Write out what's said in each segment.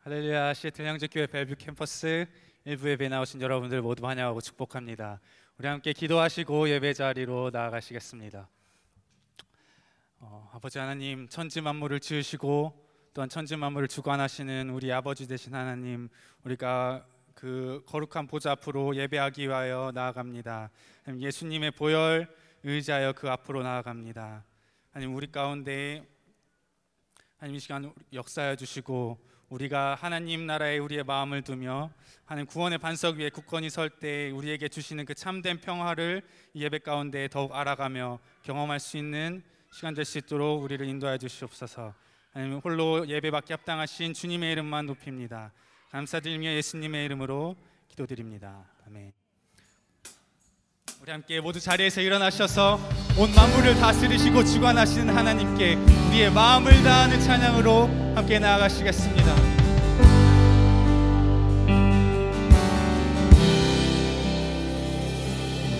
할렐루야. 시애틀 형제교회 벨뷰 캠퍼스 일부 예배 나오신 여러분들 모두 환영하고 축복합니다. 우리 함께 기도하시고 예배 자리로 나아가시겠습니다. 아버지 하나님, 천지 만물을 지으시고 또한 천지 만물을 주관하시는 우리 아버지 되신 하나님, 우리가 그 거룩한 보좌 앞으로 예배하기 위하여 나아갑니다. 예수님의 보혈 의지하여 그 앞으로 나아갑니다. 하나님, 우리 가운데 하나님 이 시간 역사해 주시고 우리가 하나님 나라에 우리의 마음을 두며 하나님 구원의 반석 위에 굳건히 설 때 우리에게 주시는 그 참된 평화를 이 예배 가운데 더욱 알아가며 경험할 수 있는 시간 될 수 있도록 우리를 인도하여 주시옵소서. 하나님, 홀로 예배받기 합당하신 주님의 이름만 높입니다. 감사드리며 예수님의 이름으로 기도드립니다. 아멘. 우리 함께 모두 자리에서 일어나셔서 온 만물을 다스리시고 주관하시는 하나님께 우리의 마음을 다하는 찬양으로 함께 나아가시겠습니다.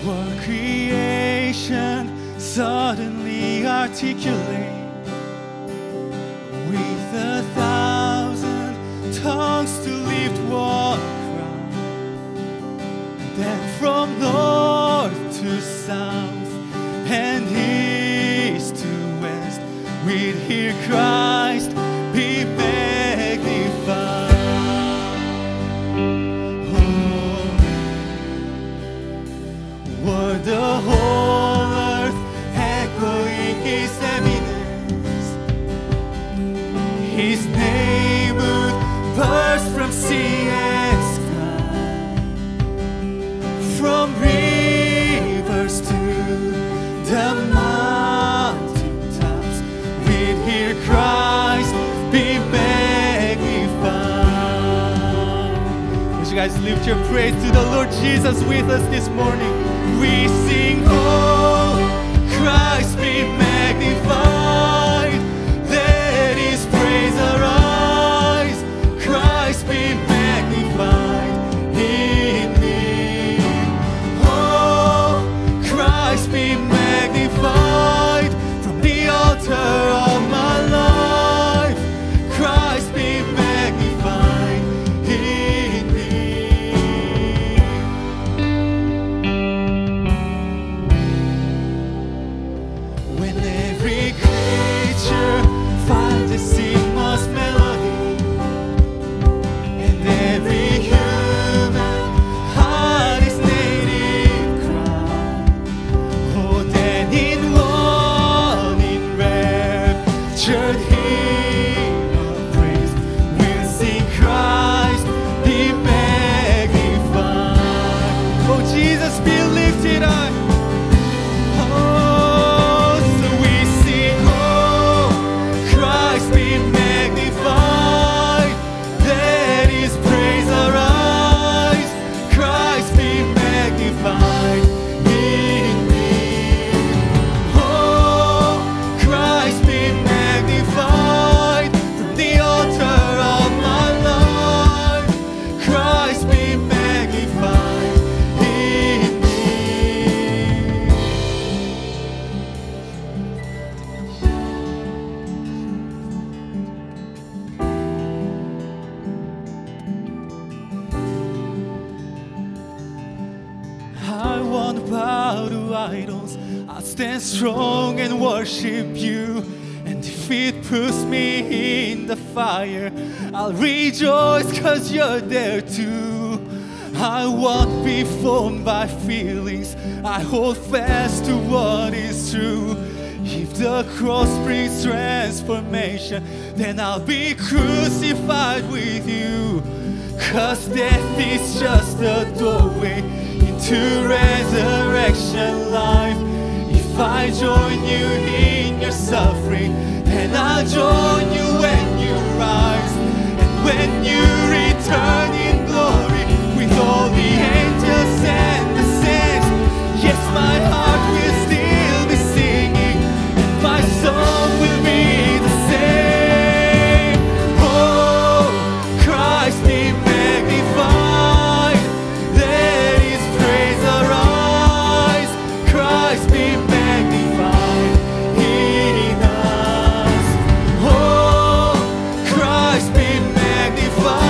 What creation suddenly articulate with 1,000 tongues to lift one cry, then from north to south and east to west we'd hear Christ be magnified. Were the whole earth echoing His eminence, His name would burst from sea and sky, from rivers to the mountain tops we'd hear Christ be magnified. Would you guys lift your praise to the Lord Jesus with us this morning? We sing, oh, Christ be magnified, let His praise arise, Christ be magnified in me. Oh, Christ be magnified from the altar of my life, Christ be magnified in me. When every creature finds a seamless melody, and every human heart is native cry, oh, then in one enraptured hymn of praise we'll sing Christ be magnified. Oh, Jesus be lifted up. Oh, so we sing, oh, Christ be magnified, let His praise arise, Christ be magnified in me. Oh, Christ be magnified from the altar of my life, Christ be magnified in me. I won't bow to idols, I'll stand strong and worship you. And if it puts me in the fire, I'll rejoice 'cause you're there too. I won't be formed by feelings, I hold fast to what is true. If the cross brings transformation, then I'll be crucified with you. 'Cause death is just the doorway into resurrection life. If I join you in your suffering, then I'll join you when you rise. And when you return in glory with all the angels and the saints, yes, my heart will still be singing and my song will be the same. Oh, Christ be magnified, let His praise arise, Christ be magnified in us. Oh, Christ be magnified.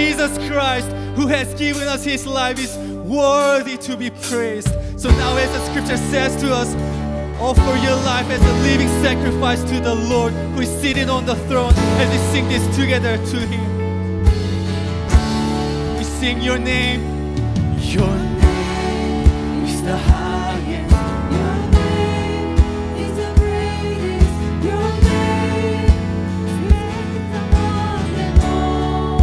Jesus Christ, who has given us His life, is worthy to be praised. So now, as the scripture says to us, offer your life as a living sacrifice to the Lord who is seated on the throne, as we sing this together to Him. We sing your name. Your name is the highest. Your name is the greatest. Your name is above them all.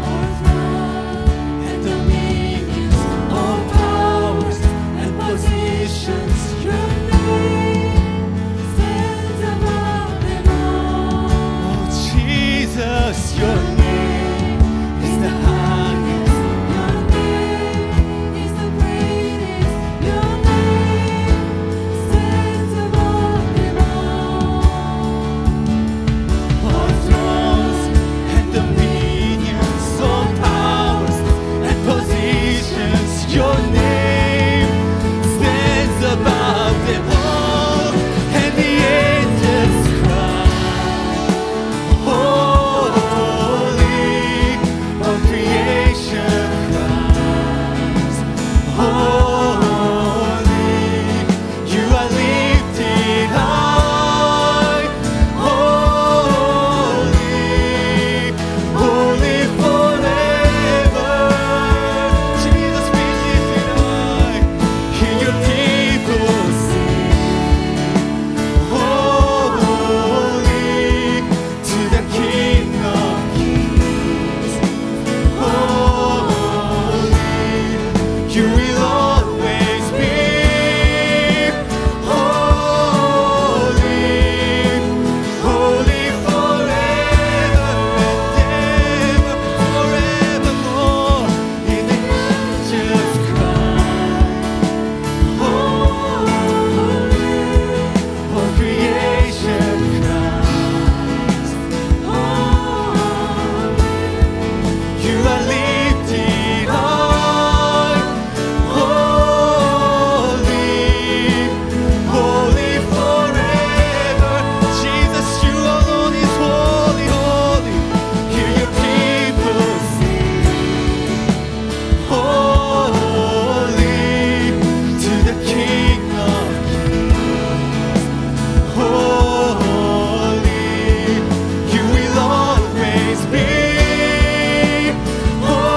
All thrones and dominions, all powers and positions. Your name stands above them all. Oh Jesus, your name is the highest. Your name is the greatest. Your name stands above them all. All thrones and dominions, all powers and positions, your name stands above them all. And the angels cry, holy, all creation cries, holy, you are lifted high, holy, holy forever. Jesus, be lifted high. Hear your people sing, holy, to the King of Kings, holy, you will always be holy, holy forever and ever, forevermore. And the angels cry, holy, all creation cries, holy, you are lifted high, holy, holy forever. Jesus, you alone is holy, holy. Hear your people sing, holy, to the King of Kings, holy, you will always be holy,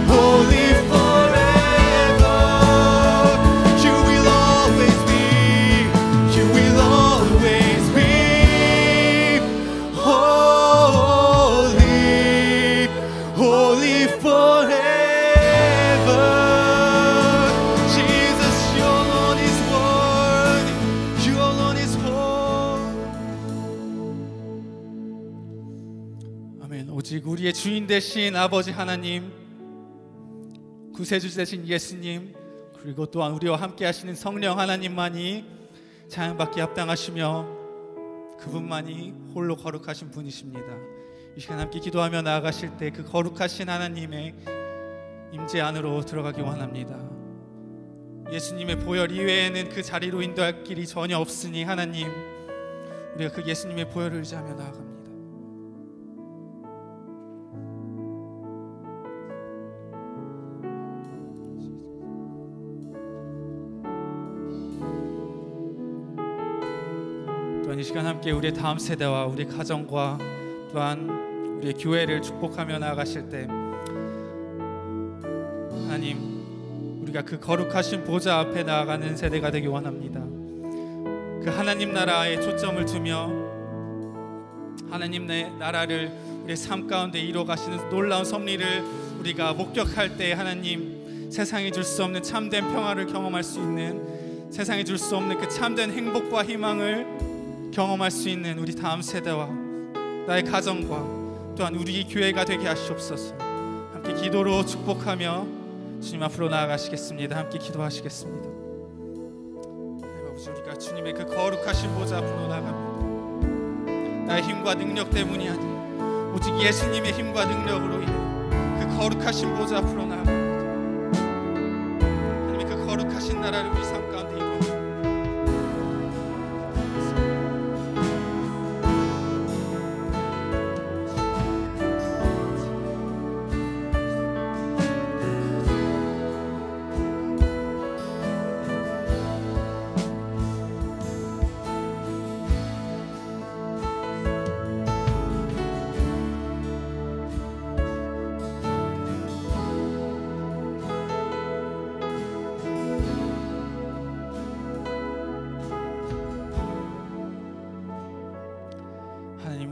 holy forever. You will always be, you will always be holy, holy forever. Jesus, you alone is worthy, you alone is holy. 아멘. 오직 우리의 주인 되신 아버지 하나님, 구세주 되신 예수님, 그리고 또한 우리와 함께 하시는 성령 하나님만이 찬양받기 합당하시며 그분만이 홀로 거룩하신 분이십니다. 이 시간 함께 기도하며 나아가실 때 그 거룩하신 하나님의 임재 안으로 들어가기 원합니다. 예수님의 보혈 이외에는 그 자리로 인도할 길이 전혀 없으니 하나님, 우리가 그 예수님의 보혈을 의지하며 나아갑니다. 또한 이 시간 함께 우리의 다음 세대와 우리 가정과 또한 우리의 교회를 축복하며 나아가실 때 하나님, 우리가 그 거룩하신 보좌 앞에 나아가는 세대가 되기 원합니다. 그 하나님 나라에 초점을 두며 하나님의 나라를 우리의 삶 가운데 이루어가시는 놀라운 섭리를 우리가 목격할 때 하나님, 세상이 줄 수 없는 참된 평화를 경험할 수 있는, 세상이 줄 수 없는 그 참된 행복과 희망을 경험할 수 있는 우리 다음 세대와 나의 가정과 또한 우리 교회가 되게 하시옵소서. 함께 기도로 축복하며 주님 앞으로 나아가시겠습니다. 함께 기도하시겠습니다. 하나님 아버지, 우리가 주님의 그 거룩하신 보좌 앞으로 나아갑니다. 나의 힘과 능력 때문이 아니라 오직 예수님의 힘과 능력으로 인해 그 거룩하신 보좌 앞으로 나아갑니다. 하나님의 그 거룩하신 나라를 우리 삶 가운데 이루어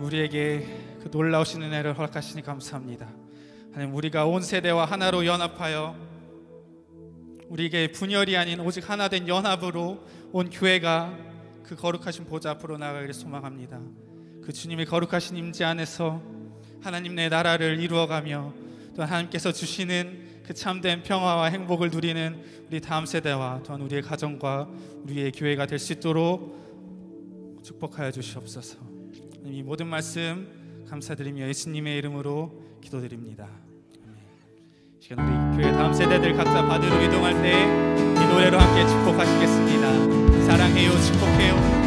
우리에게 그 놀라우신 은혜를 허락하시니 감사합니다. 하나님, 우리가 온 세대와 하나로 연합하여 우리에게 분열이 아닌 오직 하나 된 연합으로 온 교회가 그 거룩하신 보좌 앞으로 나아가기를 소망합니다. 그 주님의 거룩하신 임재 안에서 하나님 내 나라를 이루어가며 또 하나님께서 주시는 그 참된 평화와 행복을 누리는 우리 다음 세대와 또한 우리의 가정과 우리의 교회가 될 수 있도록 축복하여 주시옵소서. 이 모든 말씀 감사드리며 예수님의 이름으로 기도드립니다. 이 시간 우리 교회 다음 세대들 각자 받으러 이동할 때 이 노래로 함께 축복하시겠습니다. 사랑해요, 축복해요.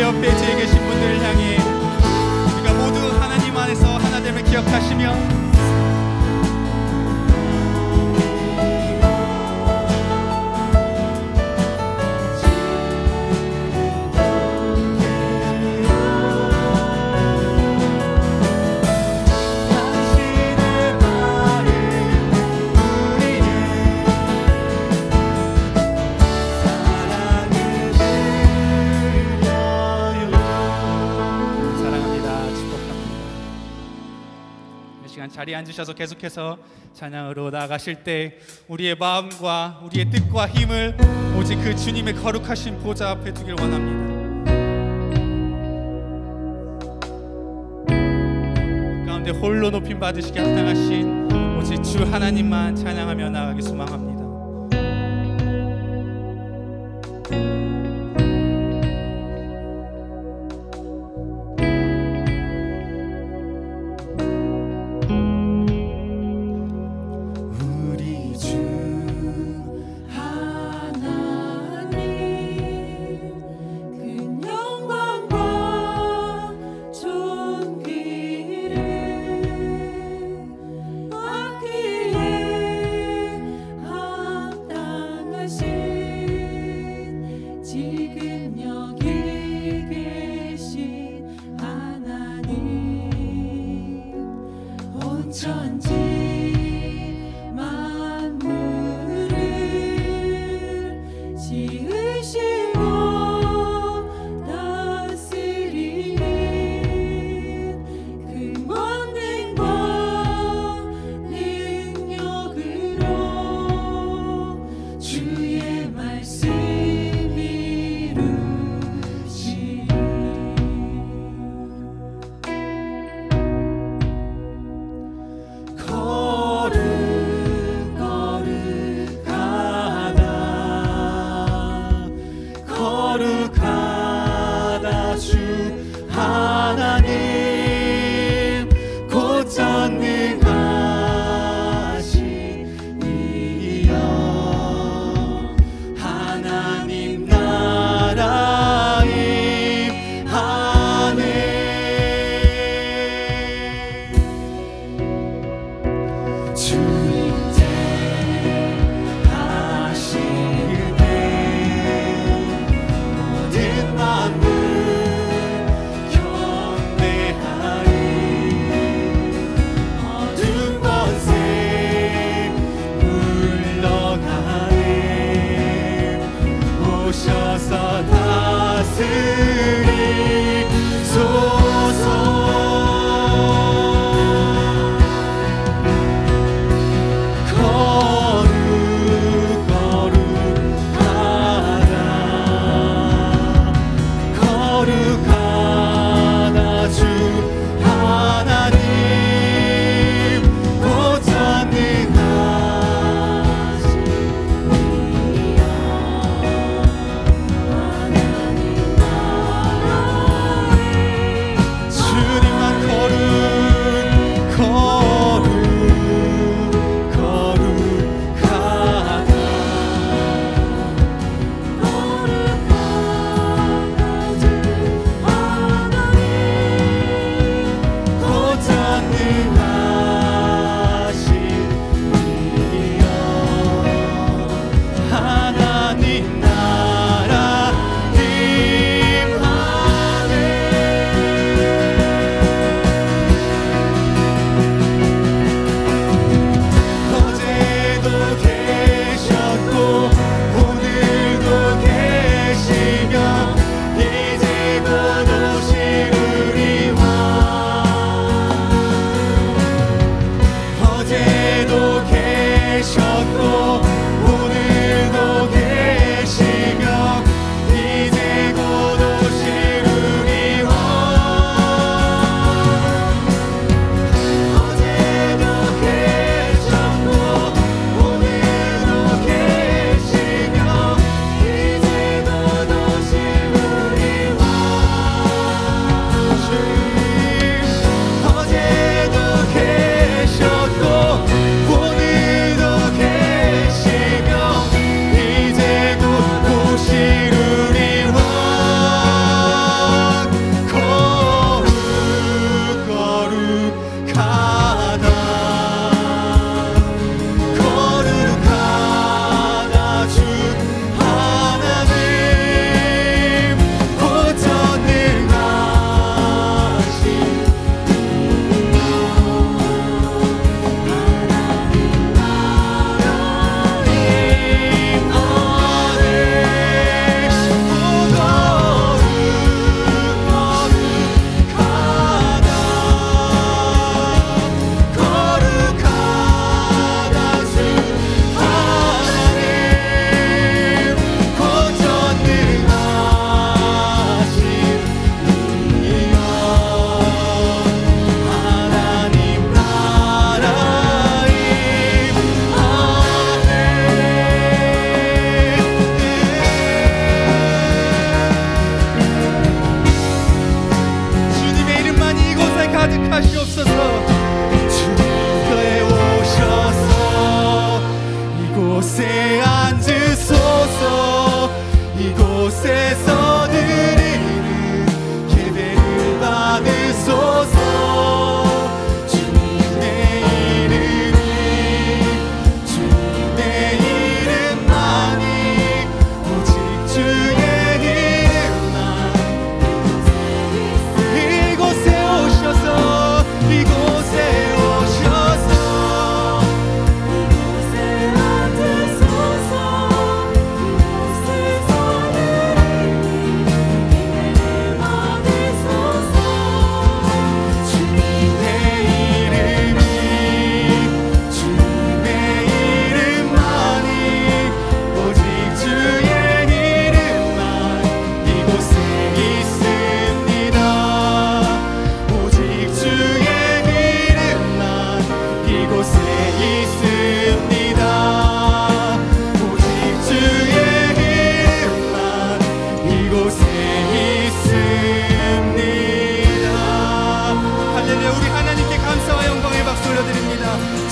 옆에 뒤에 계신 분들을 향해 우리가 모두 하나님 안에서 하나됨을 기억하시며 자리에 앉으셔서 계속해서 찬양으로 나아가실 때 우리의 마음과 우리의 뜻과 힘을 오직 그 주님의 거룩하신 보좌 앞에 두길 원합니다. 가운데 홀로 높임 받으시기 합당하신 오직 주 하나님만 찬양하며 나아가기 소망합니다. Oh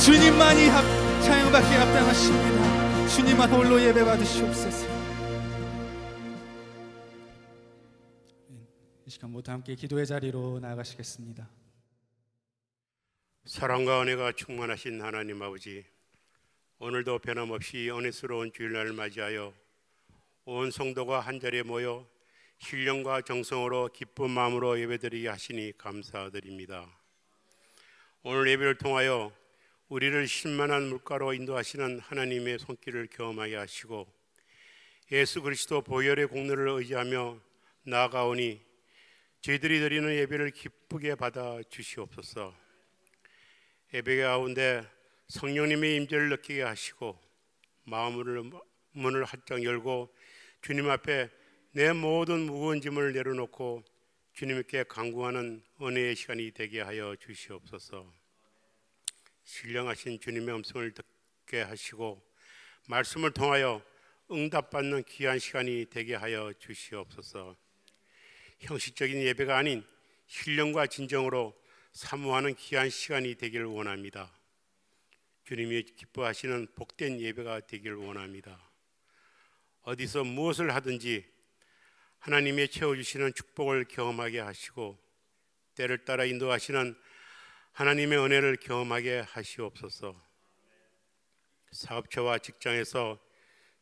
주님만이 찬양받기에 합당하십니다. 주님만 홀로 예배 받으시옵소서. 이 시간 모두 함께 기도의 자리로 나아가시겠습니다. 사랑과 은혜가 충만하신 하나님 아버지, 오늘도 변함없이 은혜스러운 주일날을 맞이하여 온 성도가 한자리에 모여 신령과 정성으로 기쁜 마음으로 예배드리게 하시니 감사드립니다. 오늘 예배를 통하여 우리를 신만한 물가로 인도하시는 하나님의 손길을 경험하게 하시고 예수 그리스도 보혈의 공로를 의지하며 나아가오니 저희들이 드리는 예배를 기쁘게 받아 주시옵소서. 예배 가운데 성령님의 임재를 느끼게 하시고 마음을 문을 활짝 열고 주님 앞에 내 모든 무거운 짐을 내려놓고 주님께 간구하는 은혜의 시간이 되게 하여 주시옵소서. 신령하신 주님의 음성을 듣게 하시고 말씀을 통하여 응답받는 귀한 시간이 되게 하여 주시옵소서. 형식적인 예배가 아닌 신령과 진정으로 사모하는 귀한 시간이 되기를 원합니다. 주님이 기뻐하시는 복된 예배가 되기를 원합니다. 어디서 무엇을 하든지 하나님의 채워주시는 축복을 경험하게 하시고 때를 따라 인도하시는 하나님의 은혜를 경험하게 하시옵소서. 사업처와 직장에서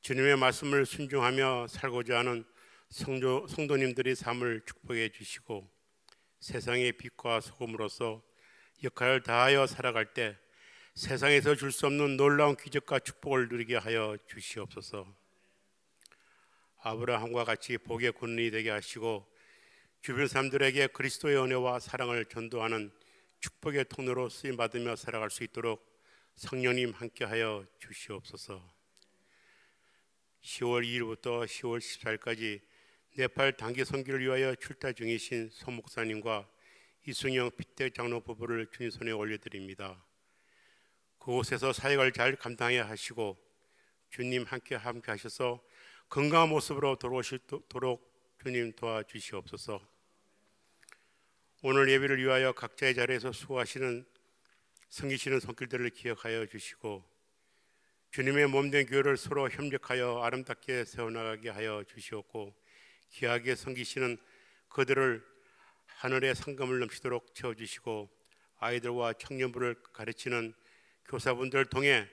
주님의 말씀을 순종하며 살고자 하는 성도님들의 삶을 축복해 주시고 세상의 빛과 소금으로서 역할을 다하여 살아갈 때 세상에서 줄 수 없는 놀라운 기적과 축복을 누리게 하여 주시옵소서. 아브라함과 같이 복의 군인이 되게 하시고 주변 사람들에게 그리스도의 은혜와 사랑을 전도하는 축복의 통로로 쓰임받으며 살아갈 수 있도록 성령님 함께하여 주시옵소서. 10월 2일부터 10월 14일까지 네팔 단기 선교를 위하여 출타 중이신 소 목사님과 이승영 핏대 장로 부부를 주님 손에 올려드립니다. 그곳에서 사역을 잘 감당해야 하시고 주님 함께 하셔서 건강한 모습으로 돌아오시도록 주님 도와주시옵소서. 오늘 예배를 위하여 각자의 자리에서 수고하시는 섬기시는 손길들을 기억하여 주시고 주님의 몸된 교회를 서로 협력하여 아름답게 세워나가게 하여 주시옵고 귀하게 섬기시는 그들을 하늘의 상금을 넘치도록 채워주시고 아이들과 청년부를 가르치는 교사분들을 통해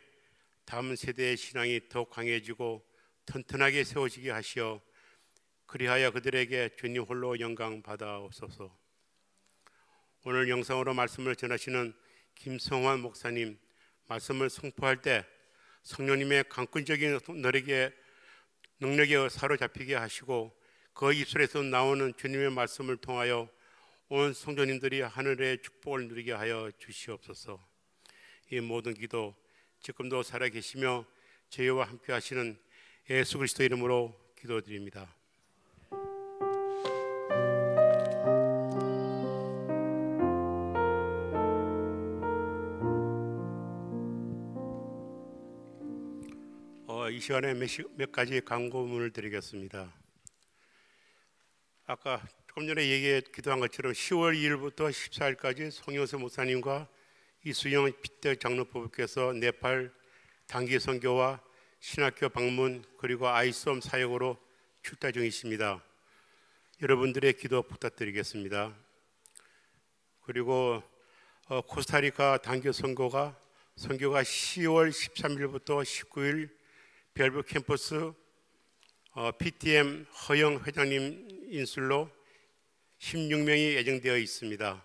다음 세대의 신앙이 더욱 강해지고 튼튼하게 세워지게 하시어 그리하여 그들에게 주님 홀로 영광 받아옵소서. 오늘 영상으로 말씀을 전하시는 김성환 목사님 말씀을 선포할 때 성령님의 강권적인 능력에 사로잡히게 하시고 그 입술에서 나오는 주님의 말씀을 통하여 온 성도님들이 하늘의 축복을 누리게 하여 주시옵소서. 이 모든 기도 지금도 살아계시며 저희와 함께 하시는 예수 그리스도 이름으로 기도드립니다. 이 시간에 몇 가지 광고문을 드리겠습니다. 아까 조금 전에 기도한 것처럼 10월 2일부터 14일까지 송영수 목사님과 이수영 핏대 장로 부부께서 네팔 단기 선교와 신학교 방문 그리고 아이솜 사역으로 출타 중이십니다. 여러분들의 기도 부탁드리겠습니다. 그리고 코스타리카 단기 선교가 10월 13일부터 19일 벨브 캠퍼스 PTM 허영 회장님 인술로 16명이 예정되어 있습니다.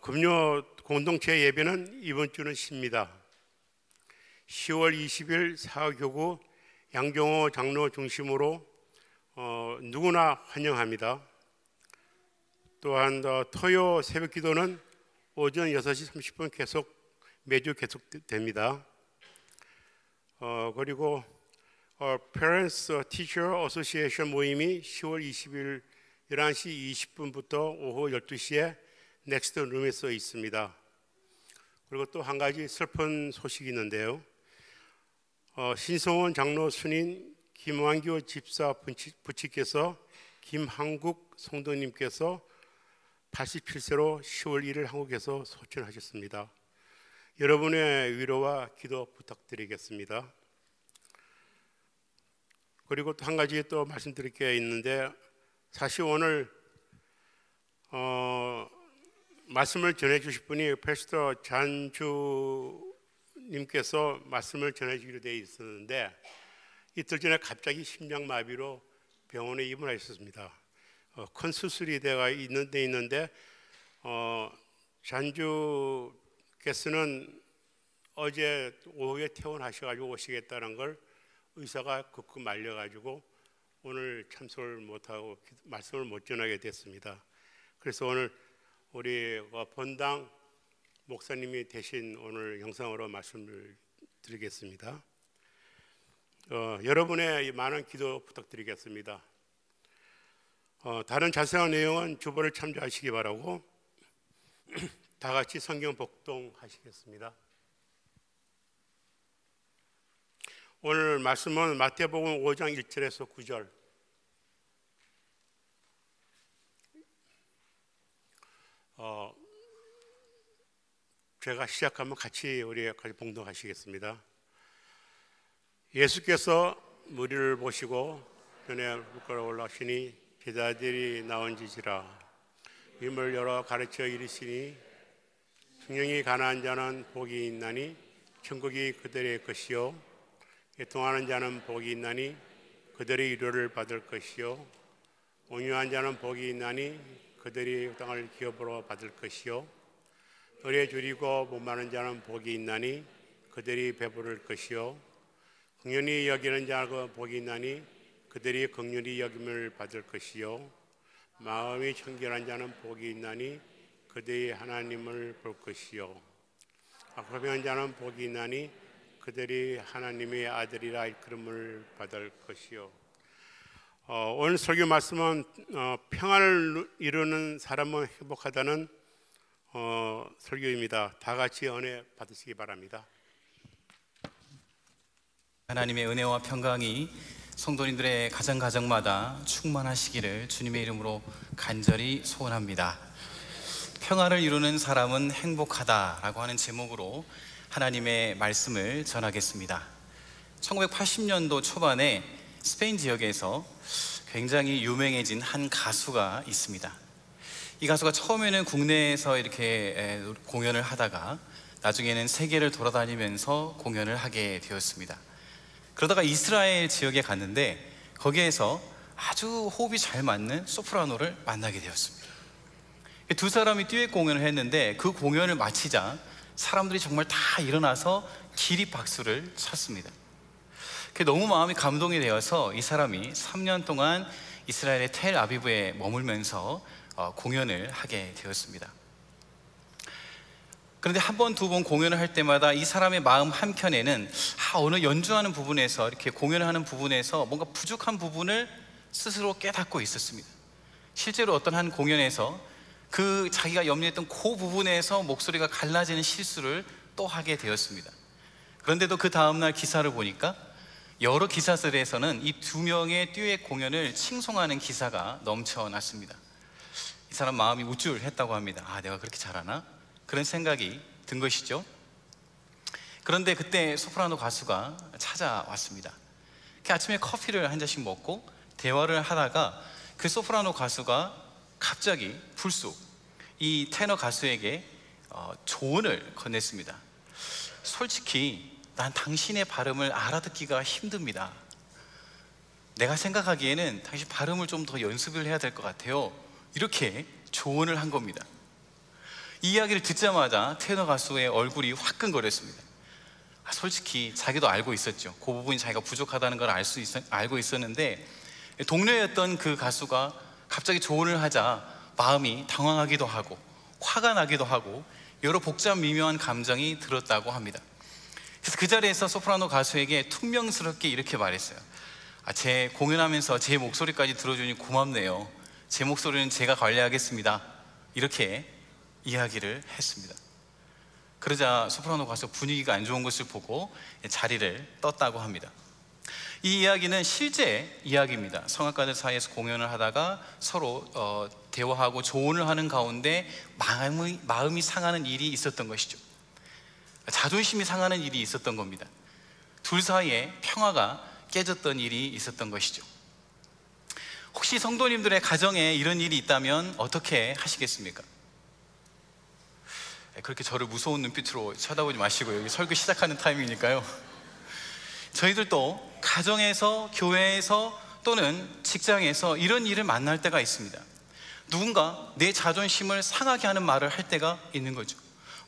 금요 공동체 예배는 이번 주는 쉽니다. 10월 20일 사교구 양정호 장로 중심으로 누구나 환영합니다. 또한 토요 새벽 기도는 오전 6시 30분 매주 계속됩니다. 그리고 Parents Teacher Association 모임이 10월 20일 11시 20분부터 오후 12시에 넥스트 룸에 써 있습니다. 그리고 또 한 가지 슬픈 소식이 있는데요. 신성원 장로 순인 김완규 집사 부치께서 김한국 성도님께서 87세로 10월 1일 한국에서 소천하셨습니다. 여러분의 위로와 기도 부탁드리겠습니다. 그리고 또 한 가지 또 말씀드릴 게 있는데, 사실 오늘 말씀을 전해 주실 분이 패스터 잔주님께서 말씀을 전해 주기로 되어 있었는데, 이틀 전에 갑자기 심장마비로 병원에 입원하셨습니다. 큰 수술이 있는데 잔주께서는 어제 오후에 퇴원하셔가지고 오시겠다는 걸 의사가 급급 말려가지고 오늘 참석을 못하고 말씀을 못 전하게 됐습니다. 그래서 오늘 우리 본당 목사님이 대신 오늘 영상으로 말씀을 드리겠습니다. 여러분의 많은 기도 부탁드리겠습니다. 다른 자세한 내용은 주보를 참조하시기 바라고 다 같이 성경 복동하시겠습니다. 오늘 말씀은 마태복음 5장 1절에서 9절. 제가 시작하면 우리 같이 봉독하시겠습니다. 예수께서 무리를 보시고 전에 물가로 올라오시니 제자들이 나온지지라 입을 열어 가르쳐 이르시니 성령이 가난한 자는 복이 있나니 천국이 그들의 것이요 애통하는 자는 복이 있나니 그들의 위로를 받을 것이요 온유한 자는 복이 있나니 그들이 땅을 기업으로 받을 것이요 노래 줄이고 목마른 자는 복이 있나니 그들이 배부를 것이요 긍휼히 여기는 자가 복이 있나니 그들이 긍휼히 여김을 받을 것이요 마음이 청결한 자는 복이 있나니 그들이 하나님을 볼 것이요 악하면 자는 복이 있나니 그들이 하나님의 아들이라 일컬음을 받을 것이요. 오늘 설교 말씀은 평안을 이루는 사람은 행복하다는 설교입니다. 다 같이 은혜 받으시기 바랍니다. 하나님의 은혜와 평강이 성도님들의 가정마다 충만하시기를 주님의 이름으로 간절히 소원합니다. 평안을 이루는 사람은 행복하다라고 하는 제목으로 하나님의 말씀을 전하겠습니다. 1980년도 초반에 스페인 지역에서 굉장히 유명해진 한 가수가 있습니다. 이 가수가 처음에는 국내에서 이렇게 공연을 하다가 나중에는 세계를 돌아다니면서 공연을 하게 되었습니다. 그러다가 이스라엘 지역에 갔는데 거기에서 아주 호흡이 잘 맞는 소프라노를 만나게 되었습니다. 두 사람이 듀엣 공연을 했는데 그 공연을 마치자 사람들이 정말 다 일어나서 기립박수를 쳤습니다. 너무 마음이 감동이 되어서 이 사람이 3년 동안 이스라엘의 텔아비브에 머물면서 공연을 하게 되었습니다. 그런데 한 번, 두 번 공연을 할 때마다 이 사람의 마음 한켠에는 어느 연주하는 부분에서 이렇게 공연을 하는 부분에서 뭔가 부족한 부분을 스스로 깨닫고 있었습니다. 실제로 어떤 한 공연에서 그 자기가 염려했던 그 부분에서 목소리가 갈라지는 실수를 또 하게 되었습니다. 그런데도 그 다음날 기사를 보니까 여러 기사들에서는 이 두 명의 듀엣 공연을 칭송하는 기사가 넘쳐났습니다. 이 사람 마음이 우쭐했다고 합니다. 내가 그렇게 잘하나? 그런 생각이 든 것이죠. 그런데 그때 소프라노 가수가 찾아왔습니다. 아침에 커피를 한 잔씩 먹고 대화를 하다가 그 소프라노 가수가 갑자기 불쑥 이 테너 가수에게 조언을 건넸습니다. 솔직히 난 당신의 발음을 알아듣기가 힘듭니다. 내가 생각하기에는 당신 발음을 좀 더 연습을 해야 될 것 같아요. 이렇게 조언을 한 겁니다. 이 이야기를 듣자마자 테너 가수의 얼굴이 화끈거렸습니다. 솔직히 자기도 알고 있었죠. 그 부분이 자기가 부족하다는 걸 알고 있었는데 동료였던 그 가수가 갑자기 조언을 하자 마음이 당황하기도 하고 화가 나기도 하고 여러 복잡 미묘한 감정이 들었다고 합니다. 그래서 그 자리에서 소프라노 가수에게 퉁명스럽게 이렇게 말했어요. 제 공연하면서 제 목소리까지 들어주니 고맙네요. 제 목소리는 제가 관리하겠습니다. 이렇게 이야기를 했습니다. 그러자 소프라노 가수 분위기가 안 좋은 것을 보고 자리를 떴다고 합니다. 이 이야기는 실제 이야기입니다. 성악가들 사이에서 공연을 하다가 서로 대화하고 조언을 하는 가운데 마음이 상하는 일이 있었던 것이죠. 자존심이 상하는 일이 있었던 겁니다. 둘 사이에 평화가 깨졌던 일이 있었던 것이죠. 혹시 성도님들의 가정에 이런 일이 있다면 어떻게 하시겠습니까? 그렇게 저를 무서운 눈빛으로 쳐다보지 마시고, 여기 설교 시작하는 타이밍이니까요. 저희들도 가정에서, 교회에서 또는 직장에서 이런 일을 만날 때가 있습니다. 누군가 내 자존심을 상하게 하는 말을 할 때가 있는 거죠.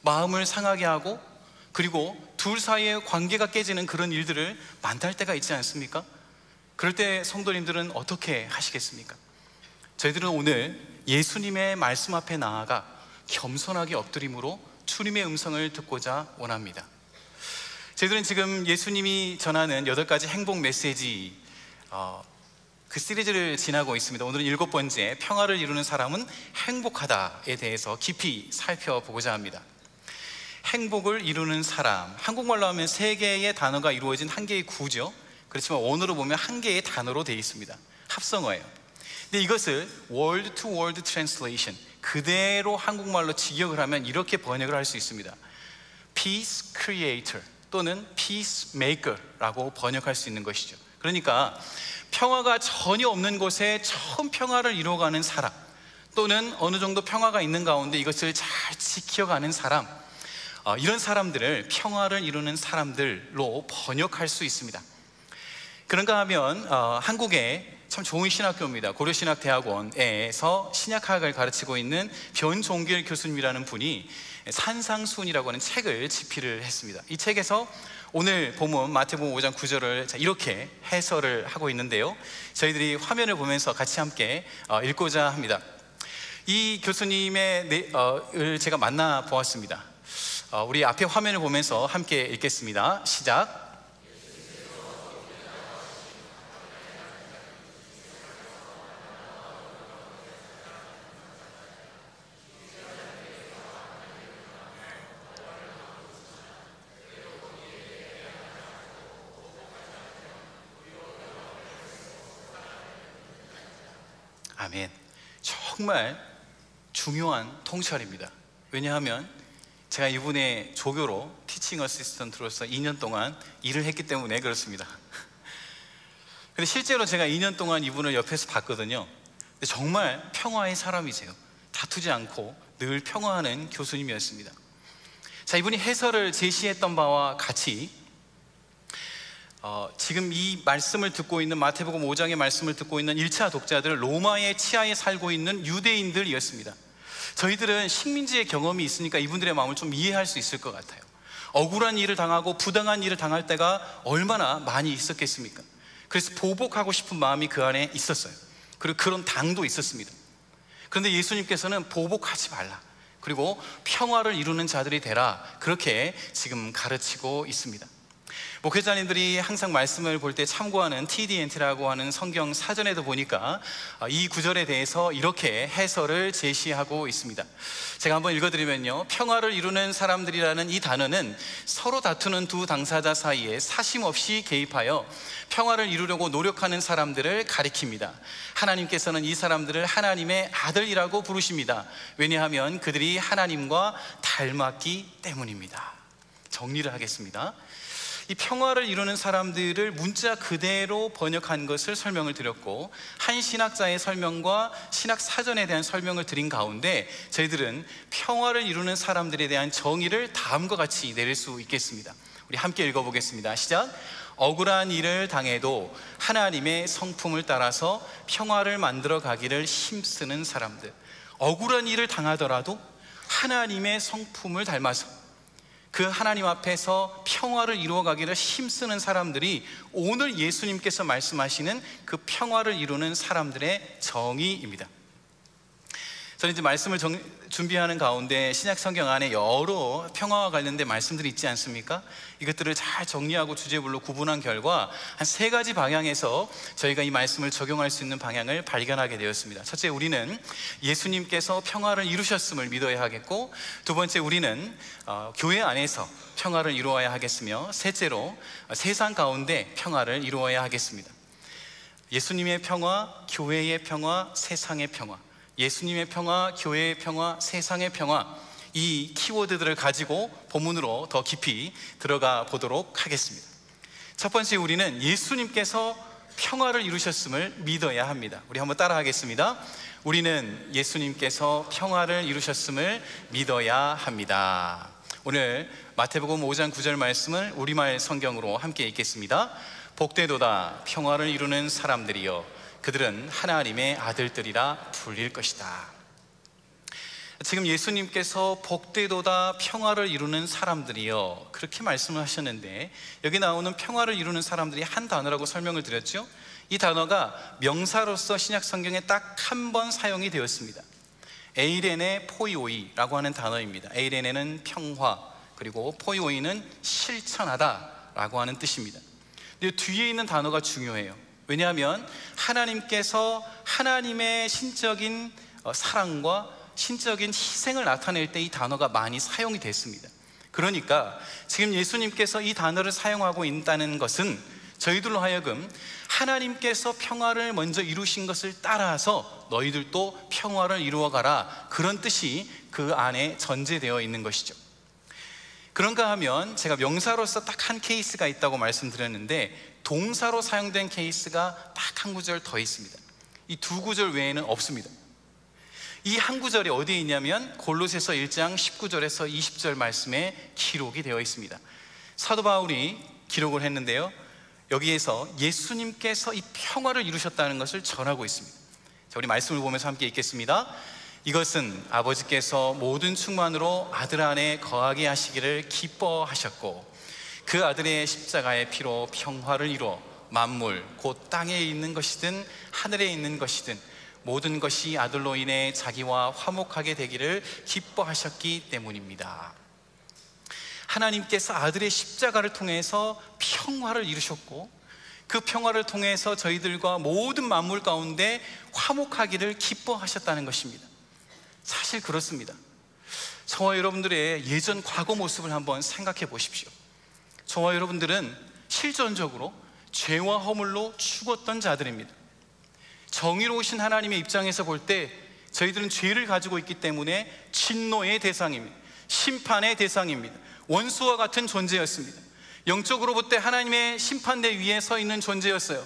마음을 상하게 하고, 그리고 둘 사이의 관계가 깨지는 그런 일들을 만날 때가 있지 않습니까? 그럴 때 성도님들은 어떻게 하시겠습니까? 저희들은 오늘 예수님의 말씀 앞에 나아가 겸손하게 엎드림으로 주님의 음성을 듣고자 원합니다. 저희들은 지금 예수님이 전하는 8가지 행복 메시지, 그 시리즈를 지나고 있습니다. 오늘은 7번째, 평화를 이루는 사람은 행복하다에 대해서 깊이 살펴보고자 합니다. 행복을 이루는 사람, 한국말로 하면 3개의 단어가 이루어진 한 개의 구죠. 그렇지만 원어로 보면 한 개의 단어로 되어 있습니다. 합성어예요. 근데 이것을 word to word translation, 그대로 한국말로 직역을 하면 이렇게 번역을 할 수 있습니다. Peace creator 또는 peacemaker라고 번역할 수 있는 것이죠. 그러니까 평화가 전혀 없는 곳에 처음 평화를 이루어가는 사람, 또는 어느 정도 평화가 있는 가운데 이것을 잘 지켜가는 사람, 이런 사람들을 평화를 이루는 사람들로 번역할 수 있습니다. 그런가 하면 한국에 참 좋은 신학교입니다. 고려신학대학원에서 신약학을 가르치고 있는 변종길 교수님이라는 분이 산상수훈이라고 하는 책을 집필을 했습니다. 이 책에서 오늘 본문 마태복음 5장 9절을 이렇게 해설을 하고 있는데요, 저희들이 화면을 보면서 같이 함께 읽고자 합니다. 이 교수님의 을 제가 만나 보았습니다. 우리 앞에 화면을 보면서 함께 읽겠습니다. 시작. 아멘. 정말 중요한 통찰입니다. 왜냐하면 제가 이분의 조교로 티칭 어시스턴트로서 2년 동안 일을 했기 때문에 그렇습니다. 근데 실제로 제가 2년 동안 이분을 옆에서 봤거든요. 근데 정말 평화의 사람이세요. 다투지 않고 늘 평화하는 교수님이었습니다. 자, 이분이 해설을 제시했던 바와 같이 지금 이 말씀을 듣고 있는 마태복음 5장의 말씀을 듣고 있는 1차 독자들, 로마의 치하에 살고 있는 유대인들이었습니다. 저희들은 식민지의 경험이 있으니까 이분들의 마음을 좀 이해할 수 있을 것 같아요. 억울한 일을 당하고 부당한 일을 당할 때가 얼마나 많이 있었겠습니까? 그래서 보복하고 싶은 마음이 그 안에 있었어요. 그리고 그런 당도 있었습니다. 그런데 예수님께서는 보복하지 말라, 그리고 평화를 이루는 자들이 되라, 그렇게 지금 가르치고 있습니다. 목회자님들이 항상 말씀을 볼 때 참고하는 TDNT라고 하는 성경 사전에도 보니까 이 구절에 대해서 이렇게 해설을 제시하고 있습니다. 제가 한번 읽어드리면요, 평화를 이루는 사람들이라는 이 단어는 서로 다투는 두 당사자 사이에 사심 없이 개입하여 평화를 이루려고 노력하는 사람들을 가리킵니다. 하나님께서는 이 사람들을 하나님의 아들이라고 부르십니다. 왜냐하면 그들이 하나님과 닮았기 때문입니다. 정리를 하겠습니다. 이 평화를 이루는 사람들을 문자 그대로 번역한 것을 설명을 드렸고, 한 신학자의 설명과 신학 사전에 대한 설명을 드린 가운데 저희들은 평화를 이루는 사람들에 대한 정의를 다음과 같이 내릴 수 있겠습니다. 우리 함께 읽어보겠습니다. 시작. 억울한 일을 당해도 하나님의 성품을 따라서 평화를 만들어 가기를 힘쓰는 사람들. 억울한 일을 당하더라도 하나님의 성품을 닮아서 그 하나님 앞에서 평화를 이루어가기를 힘쓰는 사람들이 오늘 예수님께서 말씀하시는 그 평화를 이루는 사람들의 정의입니다. 저는 이제 말씀을 준비하는 가운데 신약 성경 안에 여러 평화와 관련된 말씀들이 있지 않습니까? 이것들을 잘 정리하고 주제별로 구분한 결과 한 3가지 방향에서 저희가 이 말씀을 적용할 수 있는 방향을 발견하게 되었습니다. 첫째, 우리는 예수님께서 평화를 이루셨음을 믿어야 하겠고, 두 번째, 우리는 교회 안에서 평화를 이루어야 하겠으며, 셋째로 세상 가운데 평화를 이루어야 하겠습니다. 예수님의 평화, 교회의 평화, 세상의 평화. 예수님의 평화, 교회의 평화, 세상의 평화. 이 키워드들을 가지고 본문으로 더 깊이 들어가 보도록 하겠습니다. 첫 번째, 우리는 예수님께서 평화를 이루셨음을 믿어야 합니다. 우리 한번 따라 하겠습니다. 우리는 예수님께서 평화를 이루셨음을 믿어야 합니다. 오늘 마태복음 5장 9절 말씀을 우리말 성경으로 함께 읽겠습니다. 복되도다 평화를 이루는 사람들이여 그들은 하나님의 아들들이라 불릴 것이다. 지금 예수님께서 복되도다 평화를 이루는 사람들이여 그렇게 말씀을 하셨는데, 여기 나오는 평화를 이루는 사람들이 한 단어라고 설명을 드렸죠. 이 단어가 명사로서 신약 성경에 딱 한 번 사용이 되었습니다. 에이레네 포이오이라고 하는 단어입니다. 에이레네는 평화, 그리고 포이오이는 실천하다라고 하는 뜻입니다. 근데 뒤에 있는 단어가 중요해요. 왜냐하면 하나님께서 하나님의 신적인 사랑과 신적인 희생을 나타낼 때 이 단어가 많이 사용이 됐습니다. 그러니까 지금 예수님께서 이 단어를 사용하고 있다는 것은 저희들로 하여금 하나님께서 평화를 먼저 이루신 것을 따라서 너희들도 평화를 이루어가라, 그런 뜻이 그 안에 전제되어 있는 것이죠. 그런가 하면 제가 명사로서 딱 한 케이스가 있다고 말씀드렸는데, 동사로 사용된 케이스가 딱 한 구절 더 있습니다. 이 두 구절 외에는 없습니다. 이 한 구절이 어디에 있냐면 골로새서 1장 19절에서 20절 말씀에 기록이 되어 있습니다. 사도 바울이 기록을 했는데요, 여기에서 예수님께서 이 평화를 이루셨다는 것을 전하고 있습니다. 자, 우리 말씀을 보면서 함께 읽겠습니다. 이것은 아버지께서 모든 충만으로 아들 안에 거하게 하시기를 기뻐하셨고 그 아들의 십자가의 피로 평화를 이루어 만물 곧 땅에 있는 것이든 하늘에 있는 것이든 모든 것이 아들로 인해 자기와 화목하게 되기를 기뻐하셨기 때문입니다. 하나님께서 아들의 십자가를 통해서 평화를 이루셨고 그 평화를 통해서 저희들과 모든 만물 가운데 화목하기를 기뻐하셨다는 것입니다. 사실 그렇습니다. 저와 여러분들의 예전 과거 모습을 한번 생각해 보십시오. 저와 여러분들은 실존적으로 죄와 허물로 죽었던 자들입니다. 정의로우신 하나님의 입장에서 볼 때 저희들은 죄를 가지고 있기 때문에 진노의 대상입니다. 심판의 대상입니다. 원수와 같은 존재였습니다. 영적으로 볼 때 하나님의 심판대 위에 서 있는 존재였어요.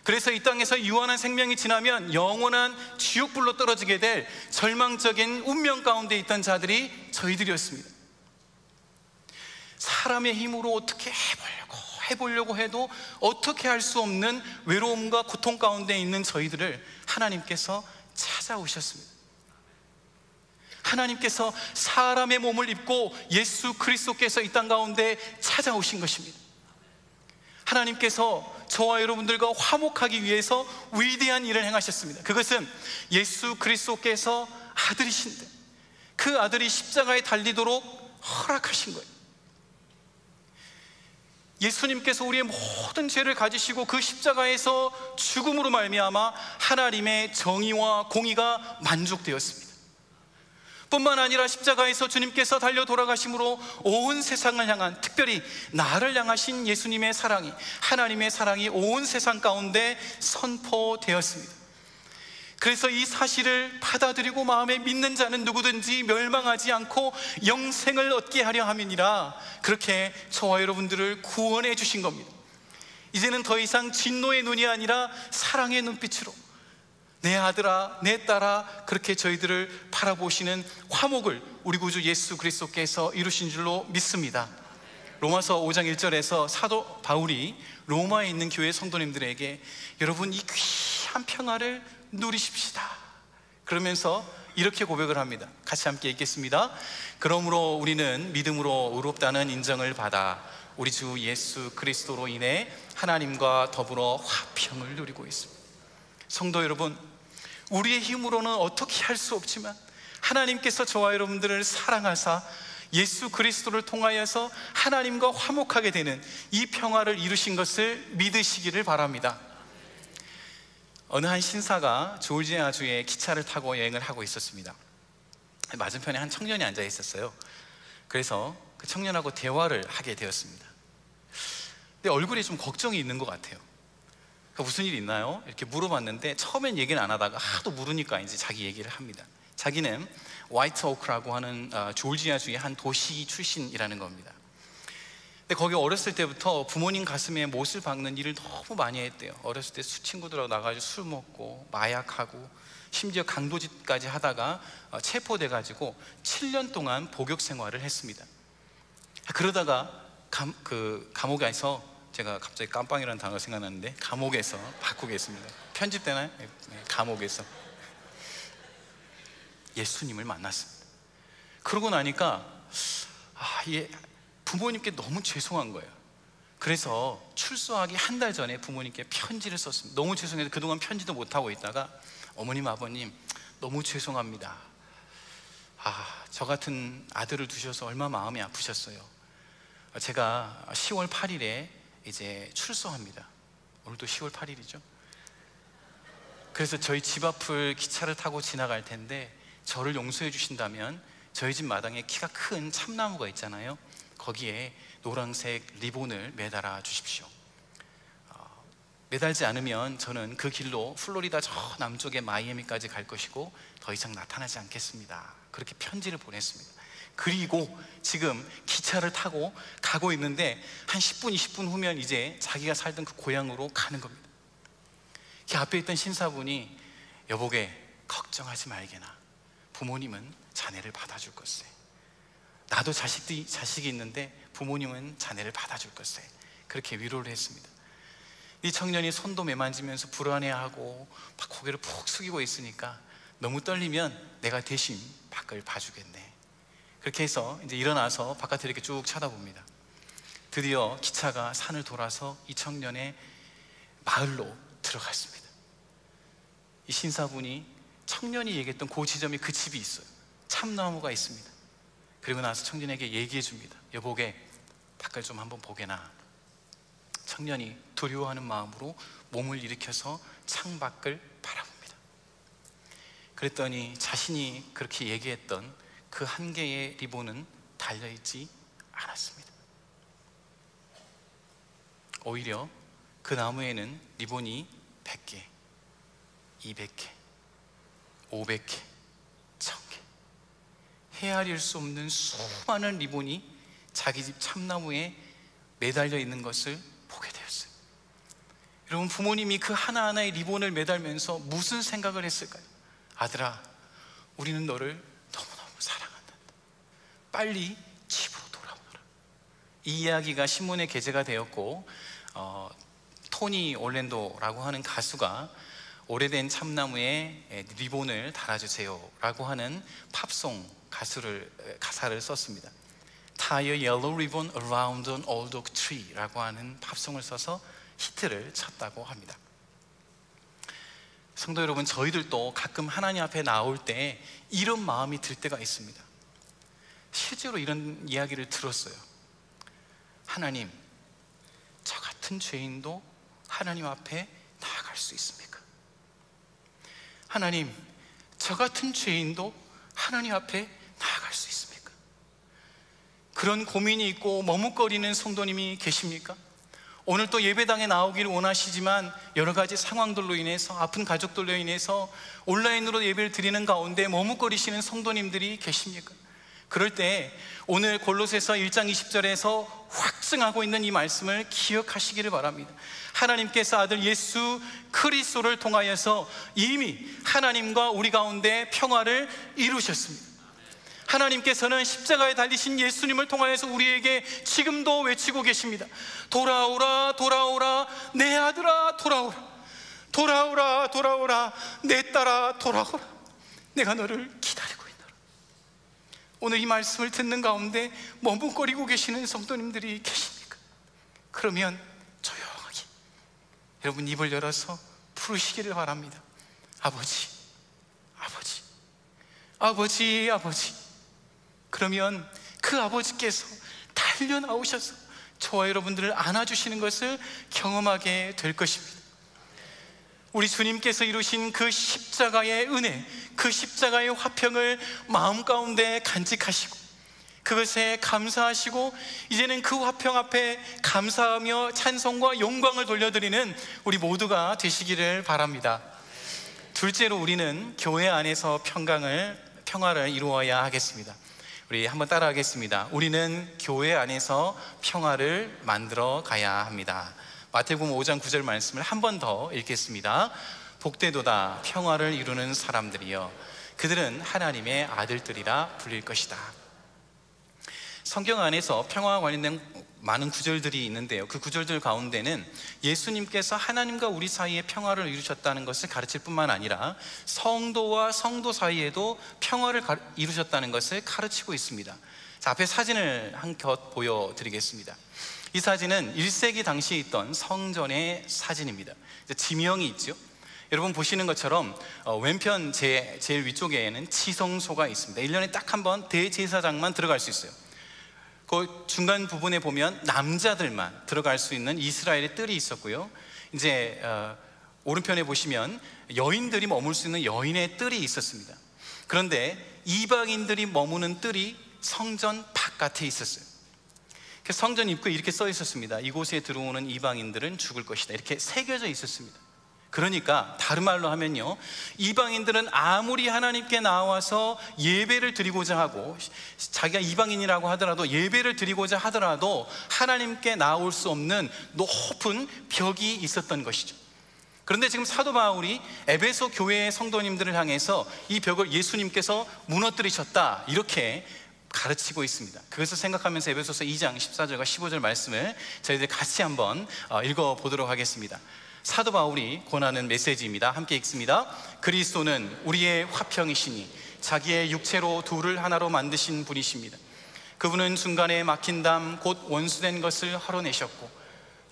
그래서 이 땅에서 유한한 생명이 지나면 영원한 지옥불로 떨어지게 될 절망적인 운명 가운데 있던 자들이 저희들이었습니다. 사람의 힘으로 어떻게 해보려고 해도 어떻게 할 수 없는 외로움과 고통 가운데 있는 저희들을 하나님께서 찾아오셨습니다. 하나님께서 사람의 몸을 입고 예수 그리스도께서 이 땅 가운데 찾아오신 것입니다. 하나님께서 저와 여러분들과 화목하기 위해서 위대한 일을 행하셨습니다. 그것은 예수 그리스도께서 아들이신데 그 아들이 십자가에 달리도록 허락하신 거예요. 예수님께서 우리의 모든 죄를 가지시고 그 십자가에서 죽음으로 말미암아 하나님의 정의와 공의가 만족되었습니다. 뿐만 아니라 십자가에서 주님께서 달려 돌아가심으로 온 세상을 향한, 특별히 나를 향하신 예수님의 사랑이, 하나님의 사랑이 온 세상 가운데 선포되었습니다. 그래서 이 사실을 받아들이고 마음에 믿는 자는 누구든지 멸망하지 않고 영생을 얻게 하려 함이니라, 그렇게 저와 여러분들을 구원해 주신 겁니다. 이제는 더 이상 진노의 눈이 아니라 사랑의 눈빛으로 내 아들아 내 딸아 그렇게 저희들을 바라보시는 화목을 우리 구주 예수 그리스도께서 이루신 줄로 믿습니다. 로마서 5장 1절에서 사도 바울이 로마에 있는 교회 성도님들에게 여러분 이 귀한 평화를 누리십시다 그러면서 이렇게 고백을 합니다. 같이 함께 읽겠습니다. 그러므로 우리는 믿음으로 의롭다는 인정을 받아 우리 주 예수 그리스도로 인해 하나님과 더불어 화평을 누리고 있습니다. 성도 여러분, 우리의 힘으로는 어떻게 할 수 없지만 하나님께서 저와 여러분들을 사랑하사 예수 그리스도를 통하여서 하나님과 화목하게 되는 이 평화를 이루신 것을 믿으시기를 바랍니다. 어느 한 신사가 조지아주에 기차를 타고 여행을 하고 있었습니다. 맞은편에 한 청년이 앉아 있었어요. 그래서 그 청년하고 대화를 하게 되었습니다. 근데 얼굴에 좀 걱정이 있는 것 같아요. 무슨 일 있나요? 이렇게 물어봤는데 처음엔 얘기는 안 하다가 하도 물으니까 이제 자기 얘기를 합니다. 자기는 화이트 오크라고 하는 조지아주의 한 도시 출신이라는 겁니다. 근데 거기 어렸을 때부터 부모님 가슴에 못을 박는 일을 너무 많이 했대요. 어렸을 때 친구들하고 나가서 술 먹고 마약하고 심지어 강도짓까지 하다가 체포돼가지고 7년 동안 복역 생활을 했습니다. 그러다가 감옥에서, 제가 갑자기 깜빵이라는 단어가 생각났는데, 감옥에서 바꾸겠습니다. 편집되나요? 네, 감옥에서 예수님을 만났습니다. 그러고 나니까 부모님께 너무 죄송한 거예요. 그래서 출소하기 한 달 전에 부모님께 편지를 썼습니다. 너무 죄송해서 그동안 편지도 못하고 있다가, 어머님 아버님 너무 죄송합니다. 저 같은 아들을 두셔서 얼마나 마음이 아프셨어요. 제가 10월 8일에 이제 출소합니다. 오늘도 10월 8일이죠. 그래서 저희 집 앞을 기차를 타고 지나갈 텐데 저를 용서해 주신다면 저희 집 마당에 키가 큰 참나무가 있잖아요. 거기에 노란색 리본을 매달아 주십시오. 매달지 않으면 저는 그 길로 플로리다 저 남쪽의 마이애미까지 갈 것이고 더 이상 나타나지 않겠습니다. 그렇게 편지를 보냈습니다. 그리고 지금 기차를 타고 가고 있는데 한 10분, 20분 후면 이제 자기가 살던 그 고향으로 가는 겁니다. 그 앞에 있던 신사분이, 여보게 걱정하지 말게나, 부모님은 자네를 받아줄 것세. 나도 자식이 있는데 부모님은 자네를 받아줄 것세. 그렇게 위로를 했습니다. 이 청년이 손도 매만지면서 불안해하고 막 고개를 푹 숙이고 있으니까, 너무 떨리면 내가 대신 밖을 봐주겠네. 그렇게 해서 이제 일어나서 바깥을 이렇게 쭉 쳐다봅니다. 드디어 기차가 산을 돌아서 이 청년의 마을로 들어갔습니다. 이 신사분이 청년이 얘기했던 그 지점에 그 집이 있어요. 참나무가 있습니다. 그리고 나서 청년에게 얘기해 줍니다. 여보게 밖을 좀 한번 보게나. 청년이 두려워하는 마음으로 몸을 일으켜서 창밖을 바라봅니다. 그랬더니 자신이 그렇게 얘기했던 그 한 개의 리본은 달려있지 않았습니다. 오히려 그 나무에는 리본이 100개, 200개, 500개, 1000개, 헤아릴 수 없는 수많은 리본이 자기 집 참나무에 매달려 있는 것을 보게 되었어요. 여러분, 부모님이 그 하나하나의 리본을 매달면서 무슨 생각을 했을까요? 아들아, 우리는 너를 너무너무 사랑한다. 빨리 집으로 돌아오너라. 이 이야기가 신문에 게재가 되었고, 토니 올랜도라고 하는 가수가 오래된 참나무에 리본을 달아주세요 라고 하는 팝송 가사를 썼습니다. Tie a yellow ribbon around an old oak tree 라고 하는 팝송을 써서 히트를 쳤다고 합니다. 성도 여러분, 저희들도 가끔 하나님 앞에 나올 때 이런 마음이 들 때가 있습니다. 실제로 이런 이야기를 들었어요. 하나님, 저 같은 죄인도 하나님 앞에 나아갈 수 있습니까? 하나님, 저 같은 죄인도 하나님 앞에 나아갈 수 있습니까? 그런 고민이 있고 머뭇거리는 성도님이 계십니까? 오늘 또 예배당에 나오기를 원하시지만 여러 가지 상황들로 인해서, 아픈 가족들로 인해서 온라인으로 예배를 드리는 가운데 머뭇거리시는 성도님들이 계십니까? 그럴 때 오늘 골로새서 1장 20절에서 확증하고 있는 이 말씀을 기억하시기를 바랍니다. 하나님께서 아들 예수 그리스도를 통하여서 이미 하나님과 우리 가운데 평화를 이루셨습니다. 하나님께서는 십자가에 달리신 예수님을 통하여서 우리에게 지금도 외치고 계십니다. 돌아오라, 돌아오라, 내 아들아 돌아오라. 돌아오라, 돌아오라, 내 딸아 돌아오라. 내가 너를 기다리고 있노라. 오늘 이 말씀을 듣는 가운데 머뭇거리고 계시는 성도님들이 계십니까? 그러면 조용하게 여러분 입을 열어서 부르시기를 바랍니다. 아버지, 아버지, 아버지, 아버지. 그러면 그 아버지께서 달려 나오셔서 저와 여러분들을 안아주시는 것을 경험하게 될 것입니다. 우리 주님께서 이루신 그 십자가의 은혜, 그 십자가의 화평을 마음 가운데 간직하시고 그것에 감사하시고 이제는 그 화평 앞에 감사하며 찬송과 영광을 돌려드리는 우리 모두가 되시기를 바랍니다. 둘째로 우리는 교회 안에서 평화를 이루어야 하겠습니다. 우리 한번 따라하겠습니다. 우리는 교회 안에서 평화를 만들어 가야 합니다. 마태복음 5장 9절 말씀을 한 번 더 읽겠습니다. 복되도다 평화를 이루는 사람들이여 그들은 하나님의 아들들이라 불릴 것이다. 성경 안에서 평화와 관련된 많은 구절들이 있는데요, 그 구절들 가운데는 예수님께서 하나님과 우리 사이에 평화를 이루셨다는 것을 가르칠 뿐만 아니라 성도와 성도 사이에도 평화를 이루셨다는 것을 가르치고 있습니다. 자, 앞에 사진을 한 컷 보여드리겠습니다. 이 사진은 1세기 당시에 있던 성전의 사진입니다. 지명이 있죠. 여러분 보시는 것처럼 왼편 제일 위쪽에는 지성소가 있습니다. 1년에 딱 한 번 대제사장만 들어갈 수 있어요. 그 중간 부분에 보면 남자들만 들어갈 수 있는 이스라엘의 뜰이 있었고요, 이제 오른편에 보시면 여인들이 머물 수 있는 여인의 뜰이 있었습니다. 그런데 이방인들이 머무는 뜰이 성전 바깥에 있었어요. 성전 입구에 이렇게 써 있었습니다. 이곳에 들어오는 이방인들은 죽을 것이다, 이렇게 새겨져 있었습니다. 그러니까 다른 말로 하면요, 이방인들은 아무리 하나님께 나와서 예배를 드리고자 하고, 자기가 이방인이라고 하더라도 예배를 드리고자 하더라도 하나님께 나올 수 없는 높은 벽이 있었던 것이죠. 그런데 지금 사도 바울이 에베소 교회의 성도님들을 향해서 이 벽을 예수님께서 무너뜨리셨다, 이렇게 가르치고 있습니다. 그것을 생각하면서 에베소서 2장 14절과 15절 말씀을 저희들 같이 한번 읽어보도록 하겠습니다. 사도 바울이 권하는 메시지입니다. 함께 읽습니다. 그리스도는 우리의 화평이시니 자기의 육체로 둘을 하나로 만드신 분이십니다. 그분은 중간에 막힌 담 곧 원수된 것을 헐어내셨고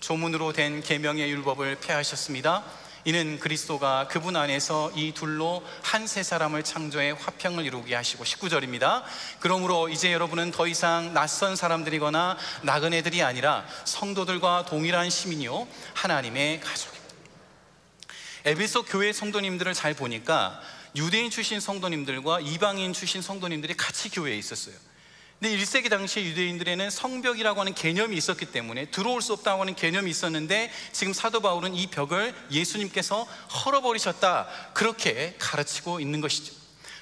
조문으로 된 계명의 율법을 폐하셨습니다. 이는 그리스도가 그분 안에서 이 둘로 한 세 사람을 창조해 화평을 이루게 하시고, 19절입니다. 그러므로 이제 여러분은 더 이상 낯선 사람들이거나 나그네들이 아니라 성도들과 동일한 시민이요 하나님의 가족입니다. 에베소 교회 성도님들을 잘 보니까 유대인 출신 성도님들과 이방인 출신 성도님들이 같이 교회에 있었어요. 근데 1세기 당시에 유대인들에는 성벽이라고 하는 개념이 있었기 때문에 들어올 수 없다고 하는 개념이 있었는데, 지금 사도 바울은 이 벽을 예수님께서 헐어버리셨다, 그렇게 가르치고 있는 것이죠.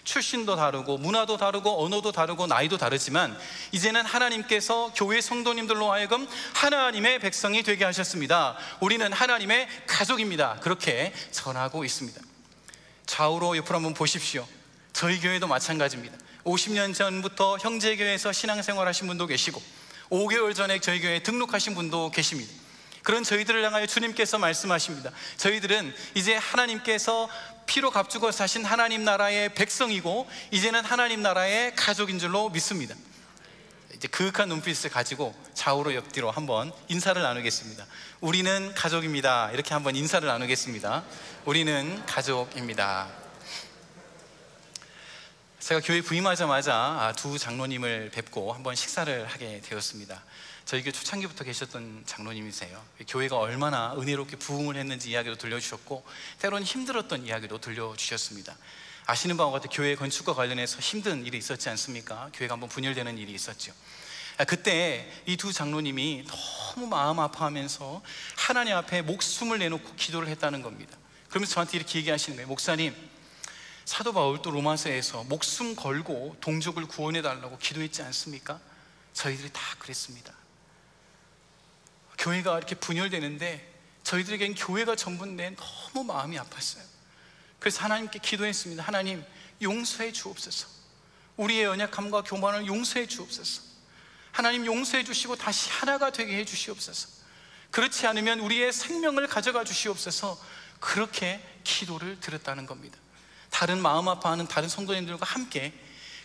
출신도 다르고 문화도 다르고 언어도 다르고 나이도 다르지만 이제는 하나님께서 교회 성도님들로 하여금 하나님의 백성이 되게 하셨습니다. 우리는 하나님의 가족입니다, 그렇게 전하고 있습니다. 좌우로 옆으로 한번 보십시오. 저희 교회도 마찬가지입니다. 50년 전부터 형제교회에서 신앙생활 하신 분도 계시고 5개월 전에 저희 교회에 등록하신 분도 계십니다. 그런 저희들을 향하여 주님께서 말씀하십니다. 저희들은 이제 하나님께서 피로 값주고 사신 하나님 나라의 백성이고 이제는 하나님 나라의 가족인 줄로 믿습니다. 이제 그윽한 눈빛을 가지고 좌우로 옆뒤로 한번 인사를 나누겠습니다. 우리는 가족입니다, 이렇게 한번 인사를 나누겠습니다. 우리는 가족입니다. 제가 교회 부임하자마자 두 장로님을 뵙고 한번 식사를 하게 되었습니다. 저희 교회 초창기부터 계셨던 장로님이세요. 교회가 얼마나 은혜롭게 부흥을 했는지 이야기도 들려주셨고 때로는 힘들었던 이야기도 들려주셨습니다. 아시는 바와 같이 교회 건축과 관련해서 힘든 일이 있었지 않습니까? 교회가 한번 분열되는 일이 있었죠. 그때 이 두 장로님이 너무 마음 아파하면서 하나님 앞에 목숨을 내놓고 기도를 했다는 겁니다. 그러면서 저한테 이렇게 얘기하시는 거예요. 목사님, 사도 바울 또 로마서에서 목숨 걸고 동족을 구원해 달라고 기도했지 않습니까? 저희들이 다 그랬습니다. 교회가 이렇게 분열되는데 저희들에겐 교회가 전부인데 너무 마음이 아팠어요. 그래서 하나님께 기도했습니다. 하나님, 용서해 주옵소서. 우리의 연약함과 교만을 용서해 주옵소서. 하나님, 용서해 주시고 다시 하나가 되게 해 주시옵소서. 그렇지 않으면 우리의 생명을 가져가 주시옵소서. 그렇게 기도를 드렸다는 겁니다. 다른 마음 아파하는 다른 성도님들과 함께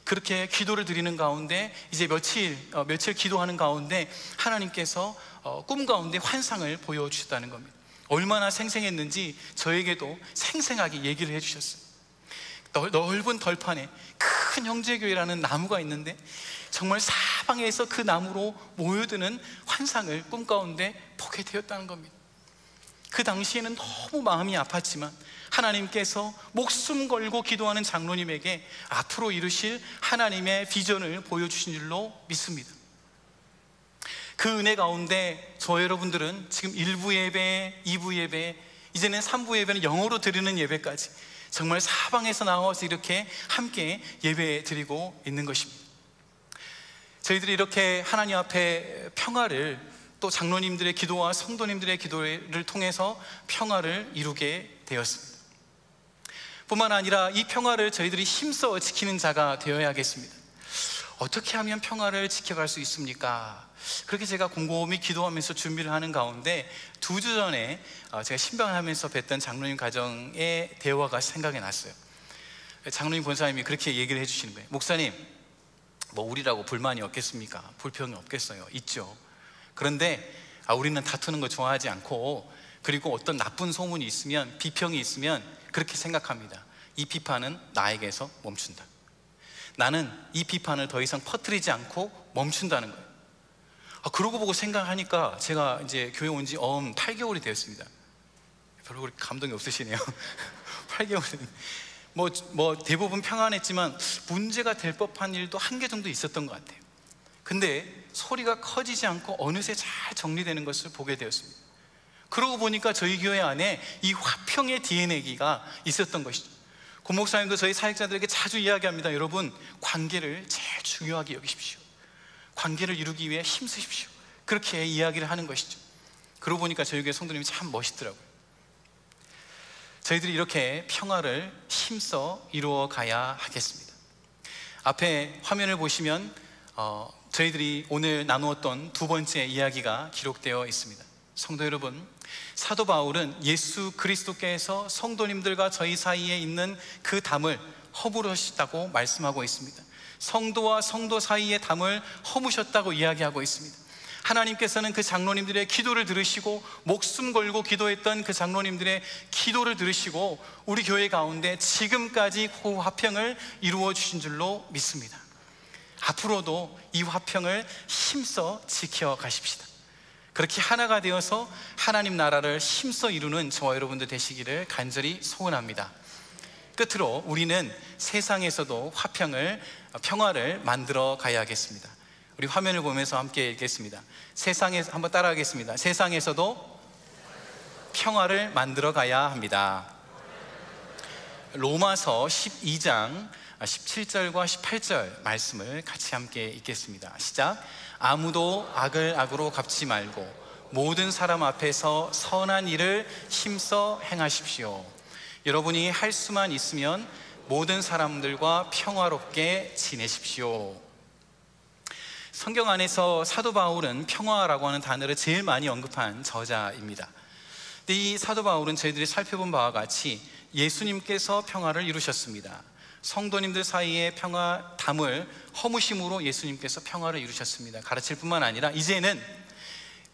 그렇게 기도를 드리는 가운데 이제 며칠 기도하는 가운데 하나님께서 꿈 가운데 환상을 보여주셨다는 겁니다. 얼마나 생생했는지 저에게도 생생하게 얘기를 해주셨어요. 넓은 덜판에 큰 형제교회라는 나무가 있는데 정말 사방에서 그 나무로 모여드는 환상을 꿈 가운데 보게 되었다는 겁니다. 그 당시에는 너무 마음이 아팠지만 하나님께서 목숨 걸고 기도하는 장로님에게 앞으로 이루실 하나님의 비전을 보여주신 줄로 믿습니다. 그 은혜 가운데 저 여러분들은 지금 1부 예배, 2부 예배, 이제는 3부 예배는 영어로 드리는 예배까지 정말 사방에서 나와서 이렇게 함께 예배 드리고 있는 것입니다. 저희들이 이렇게 하나님 앞에 평화를, 또 장로님들의 기도와 성도님들의 기도를 통해서 평화를 이루게 되었습니다. 뿐만 아니라 이 평화를 저희들이 힘써 지키는 자가 되어야겠습니다. 어떻게 하면 평화를 지켜갈 수 있습니까? 그렇게 제가 곰곰이 기도하면서 준비를 하는 가운데 2주 전에 제가 신방하면서 뵀던 장로님 가정의 대화가 생각이 났어요. 장로님 권사님이 그렇게 얘기를 해주시는 거예요. 목사님, 뭐 우리라고 불만이 없겠습니까? 불평이 없겠어요? 있죠. 그런데 우리는 다투는 거 좋아하지 않고, 그리고 어떤 나쁜 소문이 있으면, 비평이 있으면 그렇게 생각합니다. 이 비판은 나에게서 멈춘다. 나는 이 비판을 더 이상 퍼뜨리지 않고 멈춘다는 거예요. 그러고 보고 생각하니까 제가 이제 교회 온 지 8개월이 되었습니다. 별로 그렇게 감동이 없으시네요. 8개월은 뭐 대부분 평안했지만 문제가 될 법한 일도 한 개 정도 있었던 것 같아요. 근데 소리가 커지지 않고 어느새 잘 정리되는 것을 보게 되었습니다. 그러고 보니까 저희 교회 안에 이 화평의 DNA가 있었던 것이죠. 고 목사님도 저희 사역자들에게 자주 이야기합니다. 여러분, 관계를 제일 중요하게 여기십시오. 관계를 이루기 위해 힘쓰십시오. 그렇게 이야기를 하는 것이죠. 그러고 보니까 저희 교회 성도님이 참 멋있더라고요. 저희들이 이렇게 평화를 힘써 이루어 가야 하겠습니다. 앞에 화면을 보시면 저희들이 오늘 나누었던 2번째 이야기가 기록되어 있습니다. 성도 여러분, 사도 바울은 예수 그리스도께서 성도님들과 저희 사이에 있는 그 담을 허물으셨다고 말씀하고 있습니다. 성도와 성도 사이의 담을 허무셨다고 이야기하고 있습니다. 하나님께서는 그 장로님들의 기도를 들으시고, 목숨 걸고 기도했던 그 장로님들의 기도를 들으시고, 우리 교회 가운데 지금까지 그 화평을 이루어 주신 줄로 믿습니다. 앞으로도 이 화평을 힘써 지켜가십시다. 그렇게 하나가 되어서 하나님 나라를 힘써 이루는 저와 여러분들 되시기를 간절히 소원합니다. 끝으로 우리는 세상에서도 평화를 만들어 가야겠습니다. 우리 화면을 보면서 함께 읽겠습니다. 세상에서, 한번 따라하겠습니다. 세상에서도 평화를 만들어 가야 합니다. 로마서 12장 17절과 18절 말씀을 같이 함께 읽겠습니다. 시작. 아무도 악을 악으로 갚지 말고 모든 사람 앞에서 선한 일을 힘써 행하십시오. 여러분이 할 수만 있으면 모든 사람들과 평화롭게 지내십시오. 성경 안에서 사도 바울은 평화라고 하는 단어를 제일 많이 언급한 저자입니다. 근데 이 사도 바울은 저희들이 살펴본 바와 같이 예수님께서 평화를 이루셨습니다. 성도님들 사이에 평화 담을 허무심으로 예수님께서 평화를 이루셨습니다. 가르칠 뿐만 아니라 이제는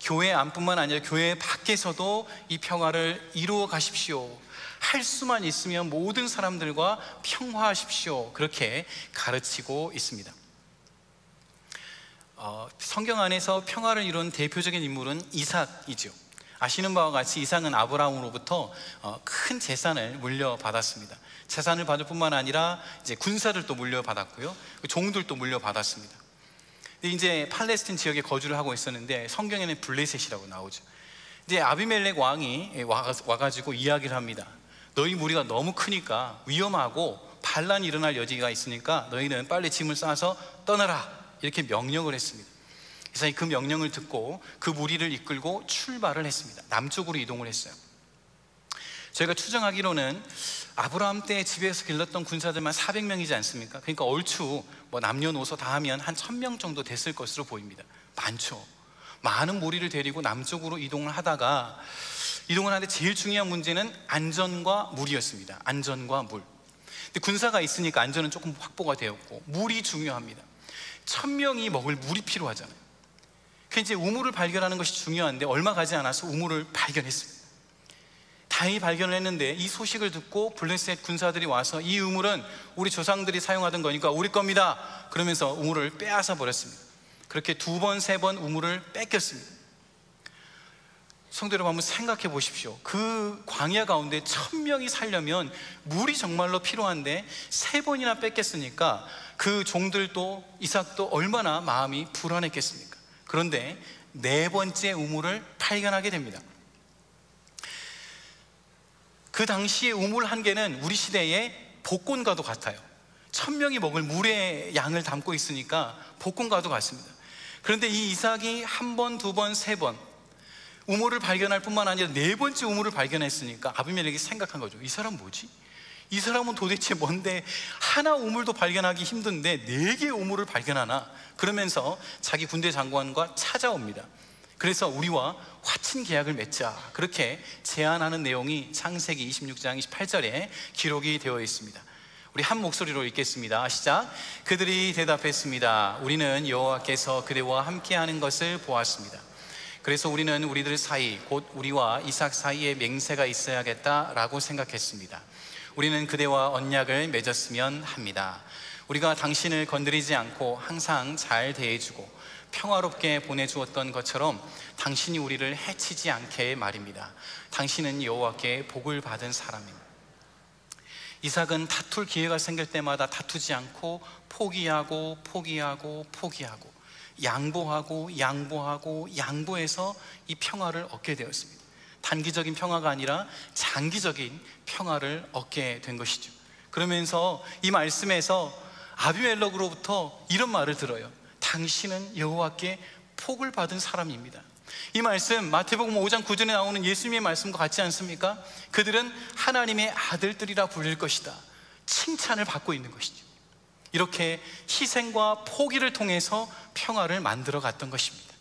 교회 안뿐만 아니라 교회 밖에서도 이 평화를 이루어 가십시오. 할 수만 있으면 모든 사람들과 평화하십시오. 그렇게 가르치고 있습니다. 성경 안에서 평화를 이룬 대표적인 인물은 이삭이죠. 아시는 바와 같이 이삭은 아브라함으로부터 큰 재산을 물려받았습니다. 재산을 받을 뿐만 아니라 이제 군사들도 물려받았고요, 종들도 물려받았습니다. 근데 이제 팔레스틴 지역에 거주를 하고 있었는데 성경에는 블레셋이라고 나오죠. 이제 아비멜렉 왕이 와가지고 이야기를 합니다. 너희 무리가 너무 크니까 위험하고 반란이 일어날 여지가 있으니까 너희는 빨리 짐을 싸서 떠나라, 이렇게 명령을 했습니다. 그래서 그 명령을 듣고 그 무리를 이끌고 출발을 했습니다. 남쪽으로 이동을 했어요. 저희가 추정하기로는 아브라함 때 집에서 길렀던 군사들만 400명이지 않습니까? 그러니까 얼추 뭐 남녀노소 다 하면 한 1000명 정도 됐을 것으로 보입니다. 많죠. 많은 무리를 데리고 남쪽으로 이동을 하다가 이동을 하는데 제일 중요한 문제는 안전과 물이었습니다. 안전과 물. 근데 군사가 있으니까 안전은 조금 확보가 되었고 물이 중요합니다. 1000명이 먹을 물이 필요하잖아요. 그래서 이제 우물을 발견하는 것이 중요한데 얼마 가지 않아서 우물을 발견했습니다. 다행히 발견을 했는데 이 소식을 듣고 블레셋 군사들이 와서 이 우물은 우리 조상들이 사용하던 거니까 우리 겁니다, 그러면서 우물을 빼앗아 버렸습니다. 그렇게 2번, 3번 우물을 뺏겼습니다. 성도 여러분, 한번 생각해 보십시오. 그 광야 가운데 1000명이 살려면 물이 정말로 필요한데 3번이나 뺏겼으니까 그 종들도 이삭도 얼마나 마음이 불안했겠습니까? 그런데 4번째 우물을 발견하게 됩니다. 그 당시에 우물 한 개는 우리 시대의 복권과도 같아요. 1000명이 먹을 물의 양을 담고 있으니까 복권과도 같습니다. 그런데 이 이삭이 한 번, 두 번, 세 번 우물을 발견할 뿐만 아니라 네 번째 우물을 발견했으니까 아비멜렉이 생각한 거죠. 이 사람 뭐지? 이 사람은 도대체 뭔데 하나 우물도 발견하기 힘든데 4개의 우물을 발견하나? 그러면서 자기 군대 장관과 찾아옵니다. 그래서 우리와 화친 계약을 맺자, 그렇게 제안하는 내용이 창세기 26장 28절에 기록이 되어 있습니다. 우리 한 목소리로 읽겠습니다. 시작. 그들이 대답했습니다. 우리는 여호와께서 그대와 함께하는 것을 보았습니다. 그래서 우리는 우리들 사이, 곧 우리와 이삭 사이에 맹세가 있어야겠다라고 생각했습니다. 우리는 그대와 언약을 맺었으면 합니다. 우리가 당신을 건드리지 않고 항상 잘 대해주고 평화롭게 보내주었던 것처럼 당신이 우리를 해치지 않게 말입니다. 당신은 여호와께 복을 받은 사람입니다. 이삭은 다툴 기회가 생길 때마다 다투지 않고 포기하고 양보해서 이 평화를 얻게 되었습니다. 단기적인 평화가 아니라 장기적인 평화를 얻게 된 것이죠. 그러면서 이 말씀에서 아비멜렉으로부터 이런 말을 들어요. 당신은 여호와께 복을 받은 사람입니다. 이 말씀 마태복음 5장 9절에 나오는 예수님의 말씀과 같지 않습니까? 그들은 하나님의 아들들이라 불릴 것이다. 칭찬을 받고 있는 것이죠. 이렇게 희생과 포기를 통해서 평화를 만들어 갔던 것입니다.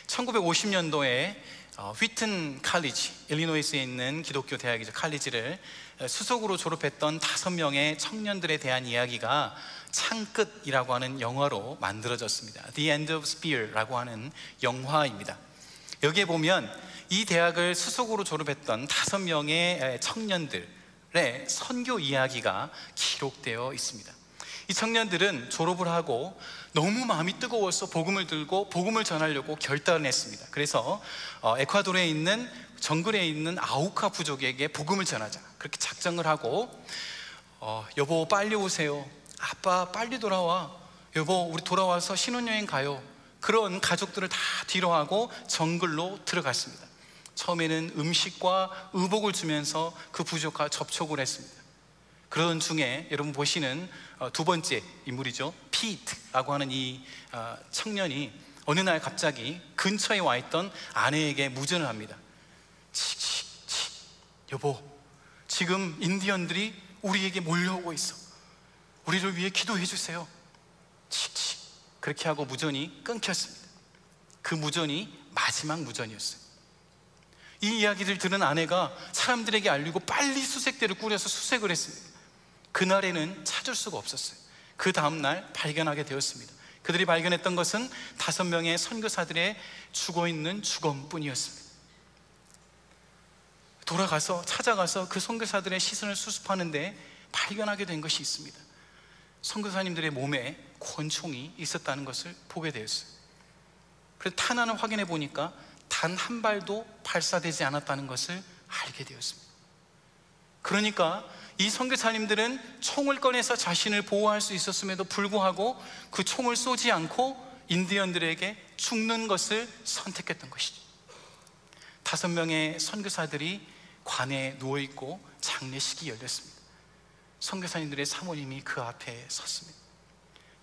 1950년도에 휘튼 칼리지, 일리노이스에 있는 기독교 대학이죠. 칼리지를 수석으로 졸업했던 5명의 청년들에 대한 이야기가 창끝이라고 하는 영화로 만들어졌습니다. The End of Spear라고 하는 영화입니다. 여기에 보면 이 대학을 수석으로 졸업했던 5명의 청년들의 선교 이야기가 기록되어 있습니다. 이 청년들은 졸업을 하고 너무 마음이 뜨거워서 복음을 들고 복음을 전하려고 결단을 했습니다. 그래서 에콰도르에 있는 정글에 있는 아우카 부족에게 복음을 전하자, 그렇게 작정을 하고 여보 빨리 오세요, 아빠 빨리 돌아와, 여보 우리 돌아와서 신혼여행 가요, 그런 가족들을 다 뒤로 하고 정글로 들어갔습니다. 처음에는 음식과 의복을 주면서 그 부족과 접촉을 했습니다. 그런 중에 여러분 보시는 두 번째 인물이죠. 피트라고 하는 이 청년이 어느 날 갑자기 근처에 와 있던 아내에게 무전을 합니다. 여보, 지금 인디언들이 우리에게 몰려오고 있어. 우리를 위해 기도해 주세요. 그렇게 하고 무전이 끊겼습니다. 그 무전이 마지막 무전이었어요. 이 이야기를 들은 아내가 사람들에게 알리고 빨리 수색대를 꾸려서 수색을 했습니다. 그날에는 찾을 수가 없었어요. 그 다음날 발견하게 되었습니다. 그들이 발견했던 것은 5명의 선교사들의 죽어있는 주검뿐이었습니다. 찾아가서 그 선교사들의 시선을 수습하는데 발견하게 된 것이 있습니다. 선교사님들의 몸에 권총이 있었다는 것을 보게 되었어요. 그래서 탄환을 확인해 보니까 단 한 발도 발사되지 않았다는 것을 알게 되었습니다. 그러니까 이 선교사님들은 총을 꺼내서 자신을 보호할 수 있었음에도 불구하고 그 총을 쏘지 않고 인디언들에게 죽는 것을 선택했던 것이죠. 5명의 선교사들이 관에 누워있고 장례식이 열렸습니다. 선교사님들의 사모님이 그 앞에 섰습니다.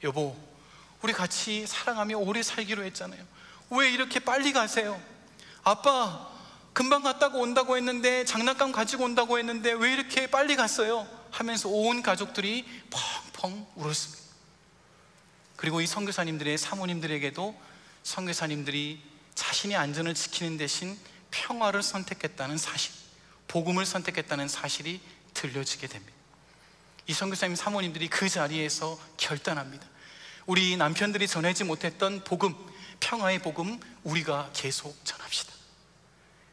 여보, 우리 같이 사랑하며 오래 살기로 했잖아요. 왜 이렇게 빨리 가세요? 아빠 금방 갔다고 온다고 했는데, 장난감 가지고 온다고 했는데 왜 이렇게 빨리 갔어요? 하면서 온 가족들이 펑펑 울었습니다. 그리고 이 선교사님들의 사모님들에게도 선교사님들이 자신의 안전을 지키는 대신 평화를 선택했다는 사실, 복음을 선택했다는 사실이 들려지게 됩니다. 이 선교사님 사모님들이 그 자리에서 결단합니다. 우리 남편들이 전하지 못했던 복음, 평화의 복음, 우리가 계속 전합시다.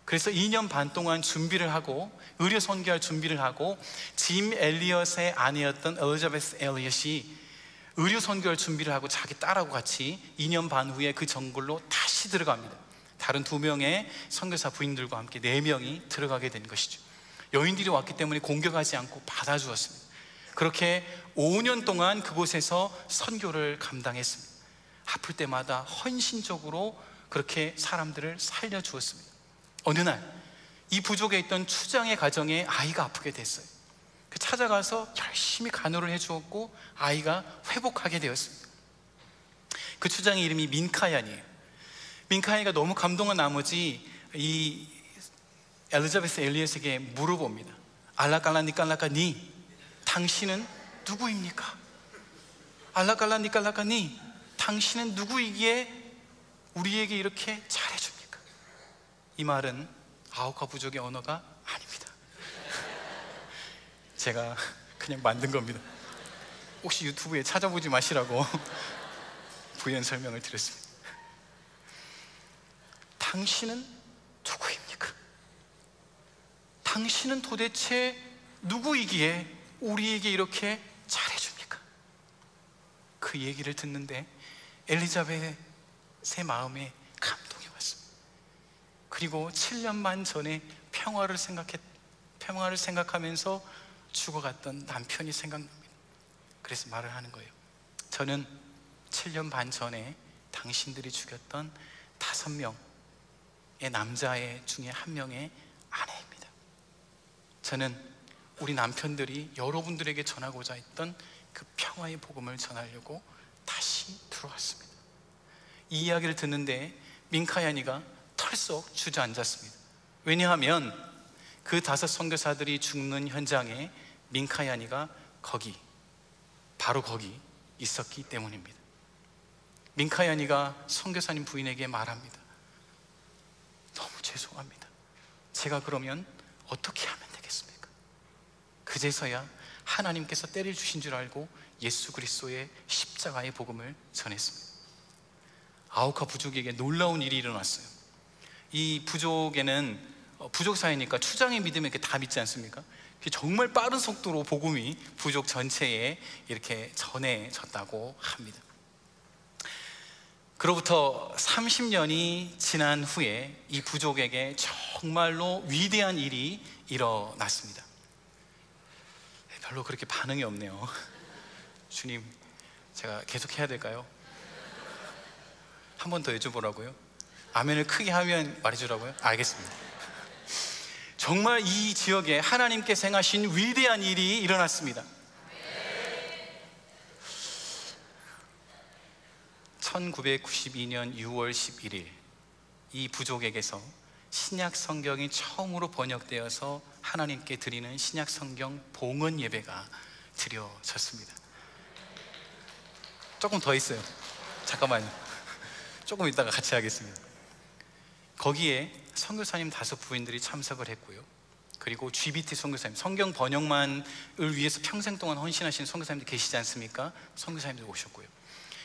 그래서 2년 반 동안 준비를 하고, 의료 선교할 준비를 하고, 짐 엘리엇의 아내였던 엘리자베스 엘리엇이 의료 선교할 준비를 하고 자기 딸하고 같이 2년 반 후에 그 정글로 다시 들어갑니다. 다른 2명의 선교사 부인들과 함께 4명이 들어가게 된 것이죠. 여인들이 왔기 때문에 공격하지 않고 받아주었습니다. 그렇게 5년 동안 그곳에서 선교를 감당했습니다. 아플 때마다 헌신적으로 그렇게 사람들을 살려주었습니다. 어느 날 이 부족에 있던 추장의 가정에 아이가 아프게 됐어요. 찾아가서 열심히 간호를 해주었고 아이가 회복하게 되었습니다. 그 추장의 이름이 민카얀이에요. 민카얀이가 너무 감동한 나머지 이 엘리자베스 엘리엇에게 물어봅니다. 알라깔라니깔라까니, 당신은 누구입니까? 알라깔라니깔라까니, 당신은 누구이기에 우리에게 이렇게 잘해줍니까? 이 말은 아우카 부족의 언어가 아닙니다. 제가 그냥 만든 겁니다. 혹시 유튜브에 찾아보지 마시라고 부연 설명을 드렸습니다. 당신은 누구입니까? 당신은 도대체 누구이기에 우리에게 이렇게 잘해줍니까? 그 얘기를 듣는데 엘리자벳의 마음에 감동이 왔습니다. 그리고 7년 반 전에 평화를 생각하면서 죽어갔던 남편이 생각납니다. 그래서 말을 하는 거예요. 저는 7년 반 전에 당신들이 죽였던 5명의 남자애 중에 한 명의 아내입니다. 저는 우리 남편들이 여러분들에게 전하고자 했던 그 평화의 복음을 전하려고 다시 들어왔습니다. 이 이야기를 듣는데 민카얀이가 털썩 주저앉았습니다. 왜냐하면 그 5 선교사들이 죽는 현장에 민카얀이가 바로 거기 있었기 때문입니다. 민카얀이가 선교사님 부인에게 말합니다. 너무 죄송합니다. 제가 그러면 어떻게 하면 되겠습니까? 그제서야 하나님께서 때를 주신 줄 알고 예수 그리스도의 십자가의 복음을 전했습니다. 아우카 부족에게 놀라운 일이 일어났어요. 이 부족에는 부족 사회니까 추장의 믿음에 이렇게 다 믿지 않습니까? 정말 빠른 속도로 복음이 부족 전체에 이렇게 전해졌다고 합니다. 그로부터 30년이 지난 후에 이 부족에게 정말로 위대한 일이 일어났습니다. 별로 그렇게 반응이 없네요. 주님, 제가 계속 해야 될까요? 한 번 더 여쭤보라고요? 아멘을 크게 하면 말해주라고요? 알겠습니다. 정말 이 지역에 하나님께서 행하신 위대한 일이 일어났습니다. 1992년 6월 11일 이 부족에게서 신약 성경이 처음으로 번역되어서 하나님께 드리는 신약 성경 봉헌 예배가 드려졌습니다. 조금 더 있어요. 잠깐만요. 조금 이따가 같이 하겠습니다. 거기에 선교사님 5 부인들이 참석을 했고요. 그리고 GBT 선교사님, 성경 번역만을 위해서 평생 동안 헌신하신 선교사님들 계시지 않습니까? 선교사님들 오셨고요.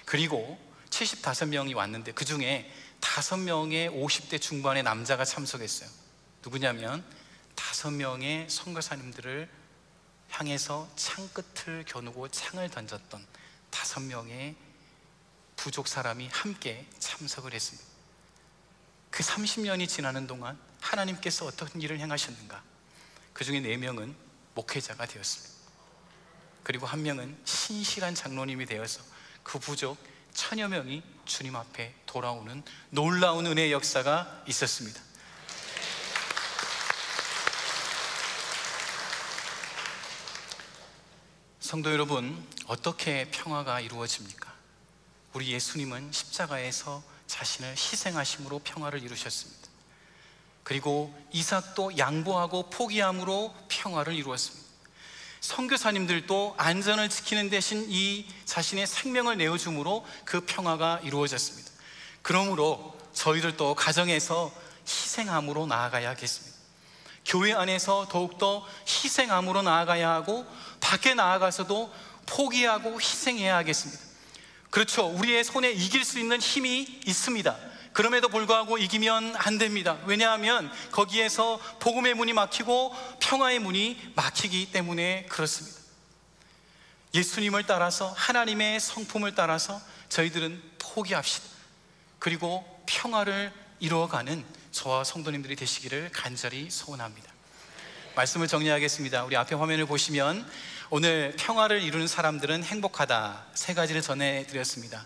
그리고 75명이 왔는데 그 중에 5명의 50대 중반의 남자가 참석했어요. 누구냐면 5명의 선교사님들을 향해서 창끝을 겨누고 창을 던졌던 5명의 부족 사람이 함께 참석을 했습니다. 그 30년이 지나는 동안 하나님께서 어떤 일을 행하셨는가? 그 중에 4명은 목회자가 되었습니다. 그리고 1명은 신실한 장로님이 되어서 그 부족 1000여 명이 주님 앞에 돌아오는 놀라운 은혜의 역사가 있었습니다. 성도 여러분, 어떻게 평화가 이루어집니까? 우리 예수님은 십자가에서 자신을 희생하심으로 평화를 이루셨습니다. 그리고 이삭도 양보하고 포기함으로 평화를 이루었습니다. 선교사님들도 안전을 지키는 대신 이 자신의 생명을 내어줌으로 그 평화가 이루어졌습니다. 그러므로 저희들도 가정에서 희생함으로 나아가야 하겠습니다. 교회 안에서 더욱더 희생함으로 나아가야 하고 밖에 나아가서도 포기하고 희생해야 하겠습니다. 그렇죠. 우리의 손에 이길 수 있는 힘이 있습니다. 그럼에도 불구하고 이기면 안 됩니다. 왜냐하면 거기에서 복음의 문이 막히고 평화의 문이 막히기 때문에 그렇습니다. 예수님을 따라서, 하나님의 성품을 따라서 저희들은 포기합시다. 그리고 평화를 이루어가는 저와 성도님들이 되시기를 간절히 소원합니다. 말씀을 정리하겠습니다. 우리 앞에 화면을 보시면 오늘 평화를 이루는 사람들은 행복하다 3가지를 전해드렸습니다.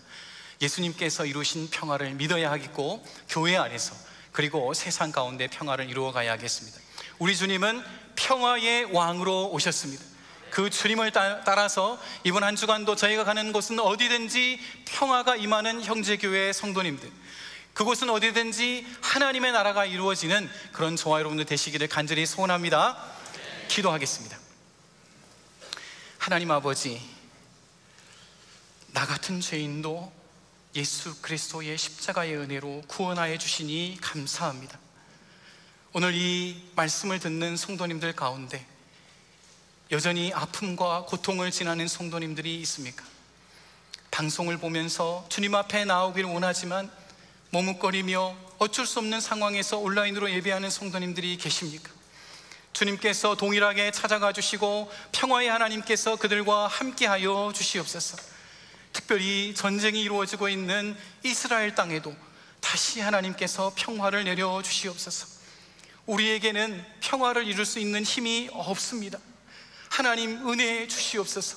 예수님께서 이루신 평화를 믿어야 하겠고 교회 안에서 그리고 세상 가운데 평화를 이루어가야 하겠습니다. 우리 주님은 평화의 왕으로 오셨습니다. 그 주님을 따라서 이번 한 주간도 저희가 가는 곳은 어디든지 평화가 임하는 형제교회 성도님들, 그곳은 어디든지 하나님의 나라가 이루어지는 그런 저와 여러분들 되시기를 간절히 소원합니다. 기도하겠습니다. 하나님 아버지, 나 같은 죄인도 예수 그리스도의 십자가의 은혜로 구원하여 주시니 감사합니다. 오늘 이 말씀을 듣는 성도님들 가운데 여전히 아픔과 고통을 지나는 성도님들이 있습니까? 방송을 보면서 주님 앞에 나오기를 원하지만 머뭇거리며 어쩔 수 없는 상황에서 온라인으로 예배하는 성도님들이 계십니까? 주님께서 동일하게 찾아가 주시고 평화의 하나님께서 그들과 함께하여 주시옵소서. 특별히 전쟁이 이루어지고 있는 이스라엘 땅에도 다시 하나님께서 평화를 내려 주시옵소서. 우리에게는 평화를 이룰 수 있는 힘이 없습니다. 하나님 은혜 주시옵소서.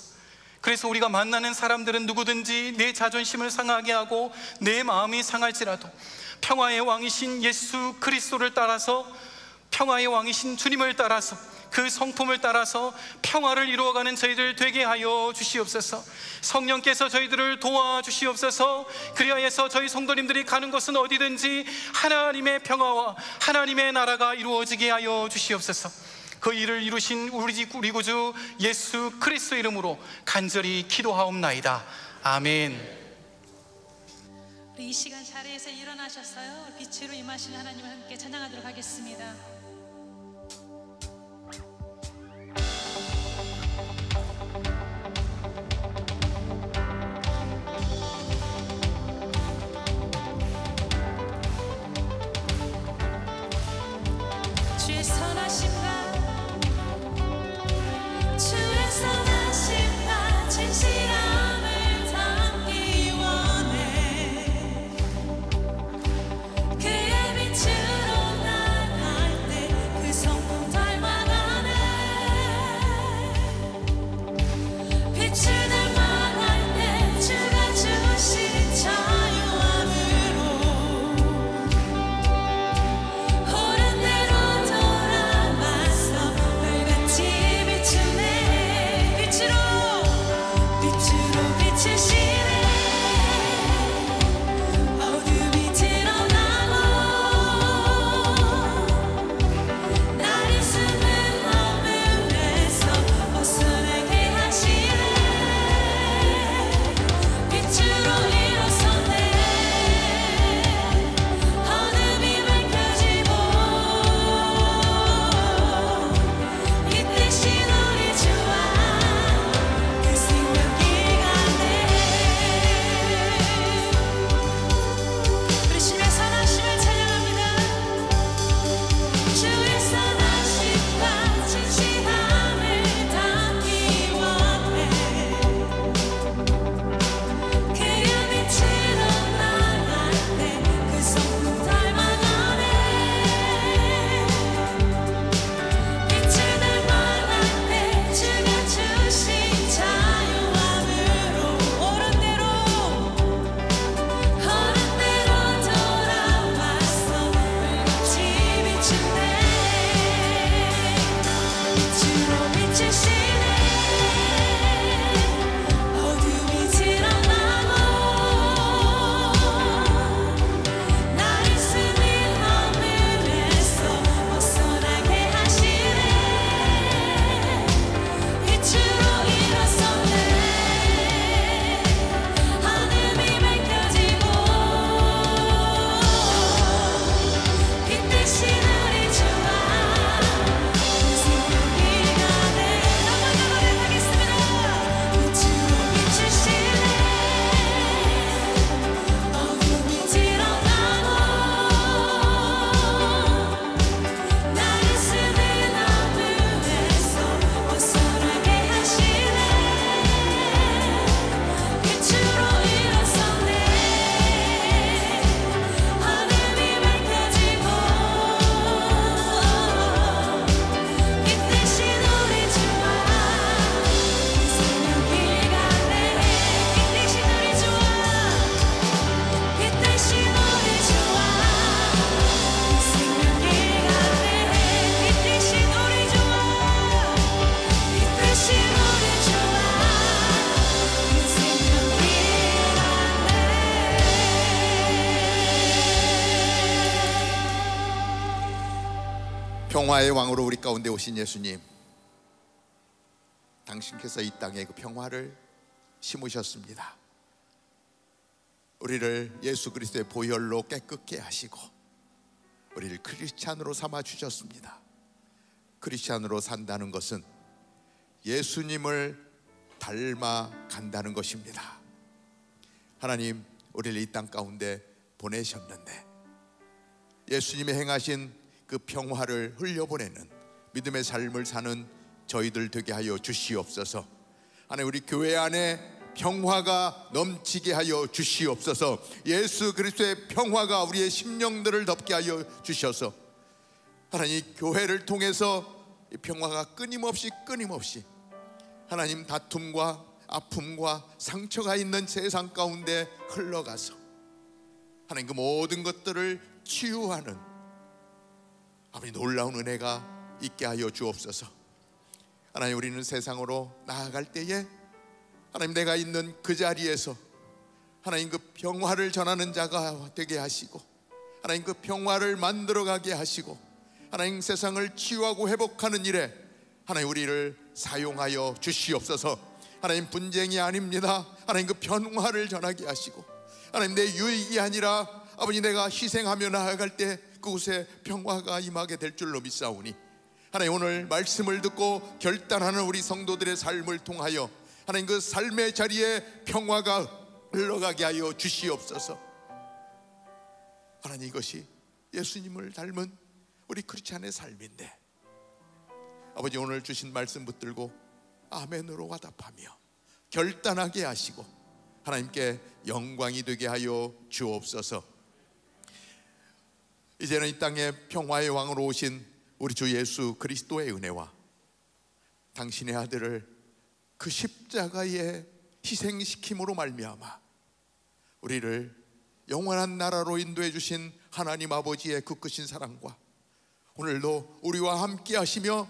그래서 우리가 만나는 사람들은 누구든지 내 자존심을 상하게 하고 내 마음이 상할지라도 평화의 왕이신 예수 그리스도를 따라서, 평화의 왕이신 주님을 따라서, 그 성품을 따라서 평화를 이루어가는 저희들 되게 하여 주시옵소서. 성령께서 저희들을 도와주시옵소서. 그리하여서 저희 성도님들이 가는 곳은 어디든지 하나님의 평화와 하나님의 나라가 이루어지게 하여 주시옵소서. 그 일을 이루신 우리 구주 예수 그리스도 이름으로 간절히 기도하옵나이다. 아멘. 우리 이 시간 자리에서 일어나셨어요. 빛으로 임하신 하나님을 함께 찬양하도록 하겠습니다. 주의 선하심과 주의 선하심과 진실함을 담기 원해. 그의 빛으로 나갈 때 평화의 왕으로 우리 가운데 오신 예수님, 당신께서 이 땅에 그 평화를 심으셨습니다. 우리를 예수 그리스도의 보혈로 깨끗게 하시고 우리를 크리스찬으로 삼아 주셨습니다. 크리스찬으로 산다는 것은 예수님을 닮아 간다는 것입니다. 하나님, 우리를 이 땅 가운데 보내셨는데 예수님이 행하신 그 평화를 흘려보내는 믿음의 삶을 사는 저희들 되게 하여 주시옵소서. 하나님, 우리 교회 안에 평화가 넘치게 하여 주시옵소서. 예수 그리스도의 평화가 우리의 심령들을 덮게 하여 주셔서 하나님, 교회를 통해서 이 평화가 끊임없이 하나님, 다툼과 아픔과 상처가 있는 세상 가운데 흘러가서 하나님, 그 모든 것들을 치유하는 아버지 놀라운 은혜가 있게 하여 주옵소서. 하나님, 우리는 세상으로 나아갈 때에 하나님, 내가 있는 그 자리에서 하나님 그 평화를 전하는 자가 되게 하시고 하나님 그 평화를 만들어가게 하시고 하나님 세상을 치유하고 회복하는 일에 하나님 우리를 사용하여 주시옵소서. 하나님, 분쟁이 아닙니다. 하나님 그 평화를 전하게 하시고 하나님, 내 유익이 아니라 아버지 내가 희생하며 나아갈 때 그곳에 평화가 임하게 될 줄로 믿사오니 하나님, 오늘 말씀을 듣고 결단하는 우리 성도들의 삶을 통하여 하나님 그 삶의 자리에 평화가 흘러가게 하여 주시옵소서. 하나님, 이것이 예수님을 닮은 우리 크리스찬의 삶인데 아버지, 오늘 주신 말씀 붙들고 아멘으로 화답하며 결단하게 하시고 하나님께 영광이 되게 하여 주옵소서. 이제는 이 땅에 평화의 왕으로 오신 우리 주 예수 그리스도의 은혜와 당신의 아들을 그 십자가에 희생시킴으로 말미암아 우리를 영원한 나라로 인도해 주신 하나님 아버지의 그 크신 사랑과 오늘도 우리와 함께 하시며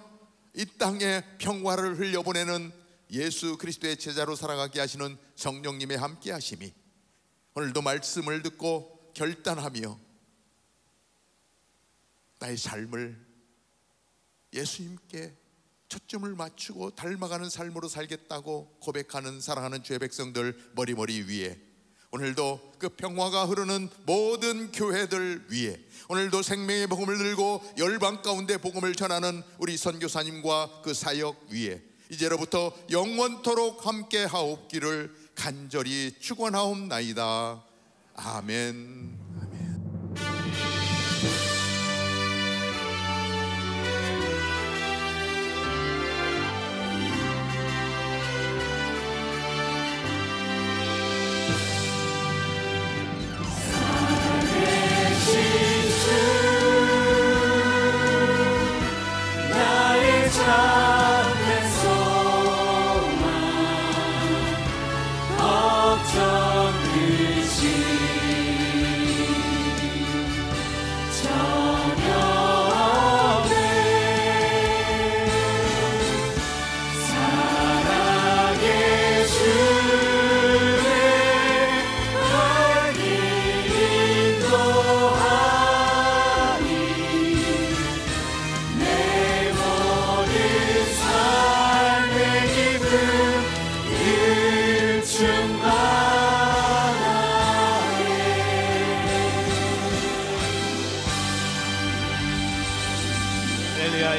이 땅에 평화를 흘려보내는 예수 그리스도의 제자로 살아가게 하시는 성령님의 함께 하심이 오늘도 말씀을 듣고 결단하며 나의 삶을 예수님께 초점을 맞추고 닮아가는 삶으로 살겠다고 고백하는 사랑하는 주의 백성들 머리머리 위에 오늘도 그 평화가 흐르는 모든 교회들 위에 오늘도 생명의 복음을 들고 열방 가운데 복음을 전하는 우리 선교사님과 그 사역 위에 이제로부터 영원토록 함께 하옵기를 간절히 축원하옵나이다. 아멘.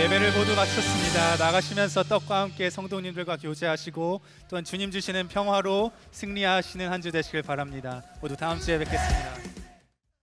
예배를 모두 마쳤습니다. 나가시면서 떡과 함께 성도님들과 교제하시고 또한 주님 주시는 평화로 승리하시는 한 주 되시길 바랍니다. 모두 다음 주에 뵙겠습니다.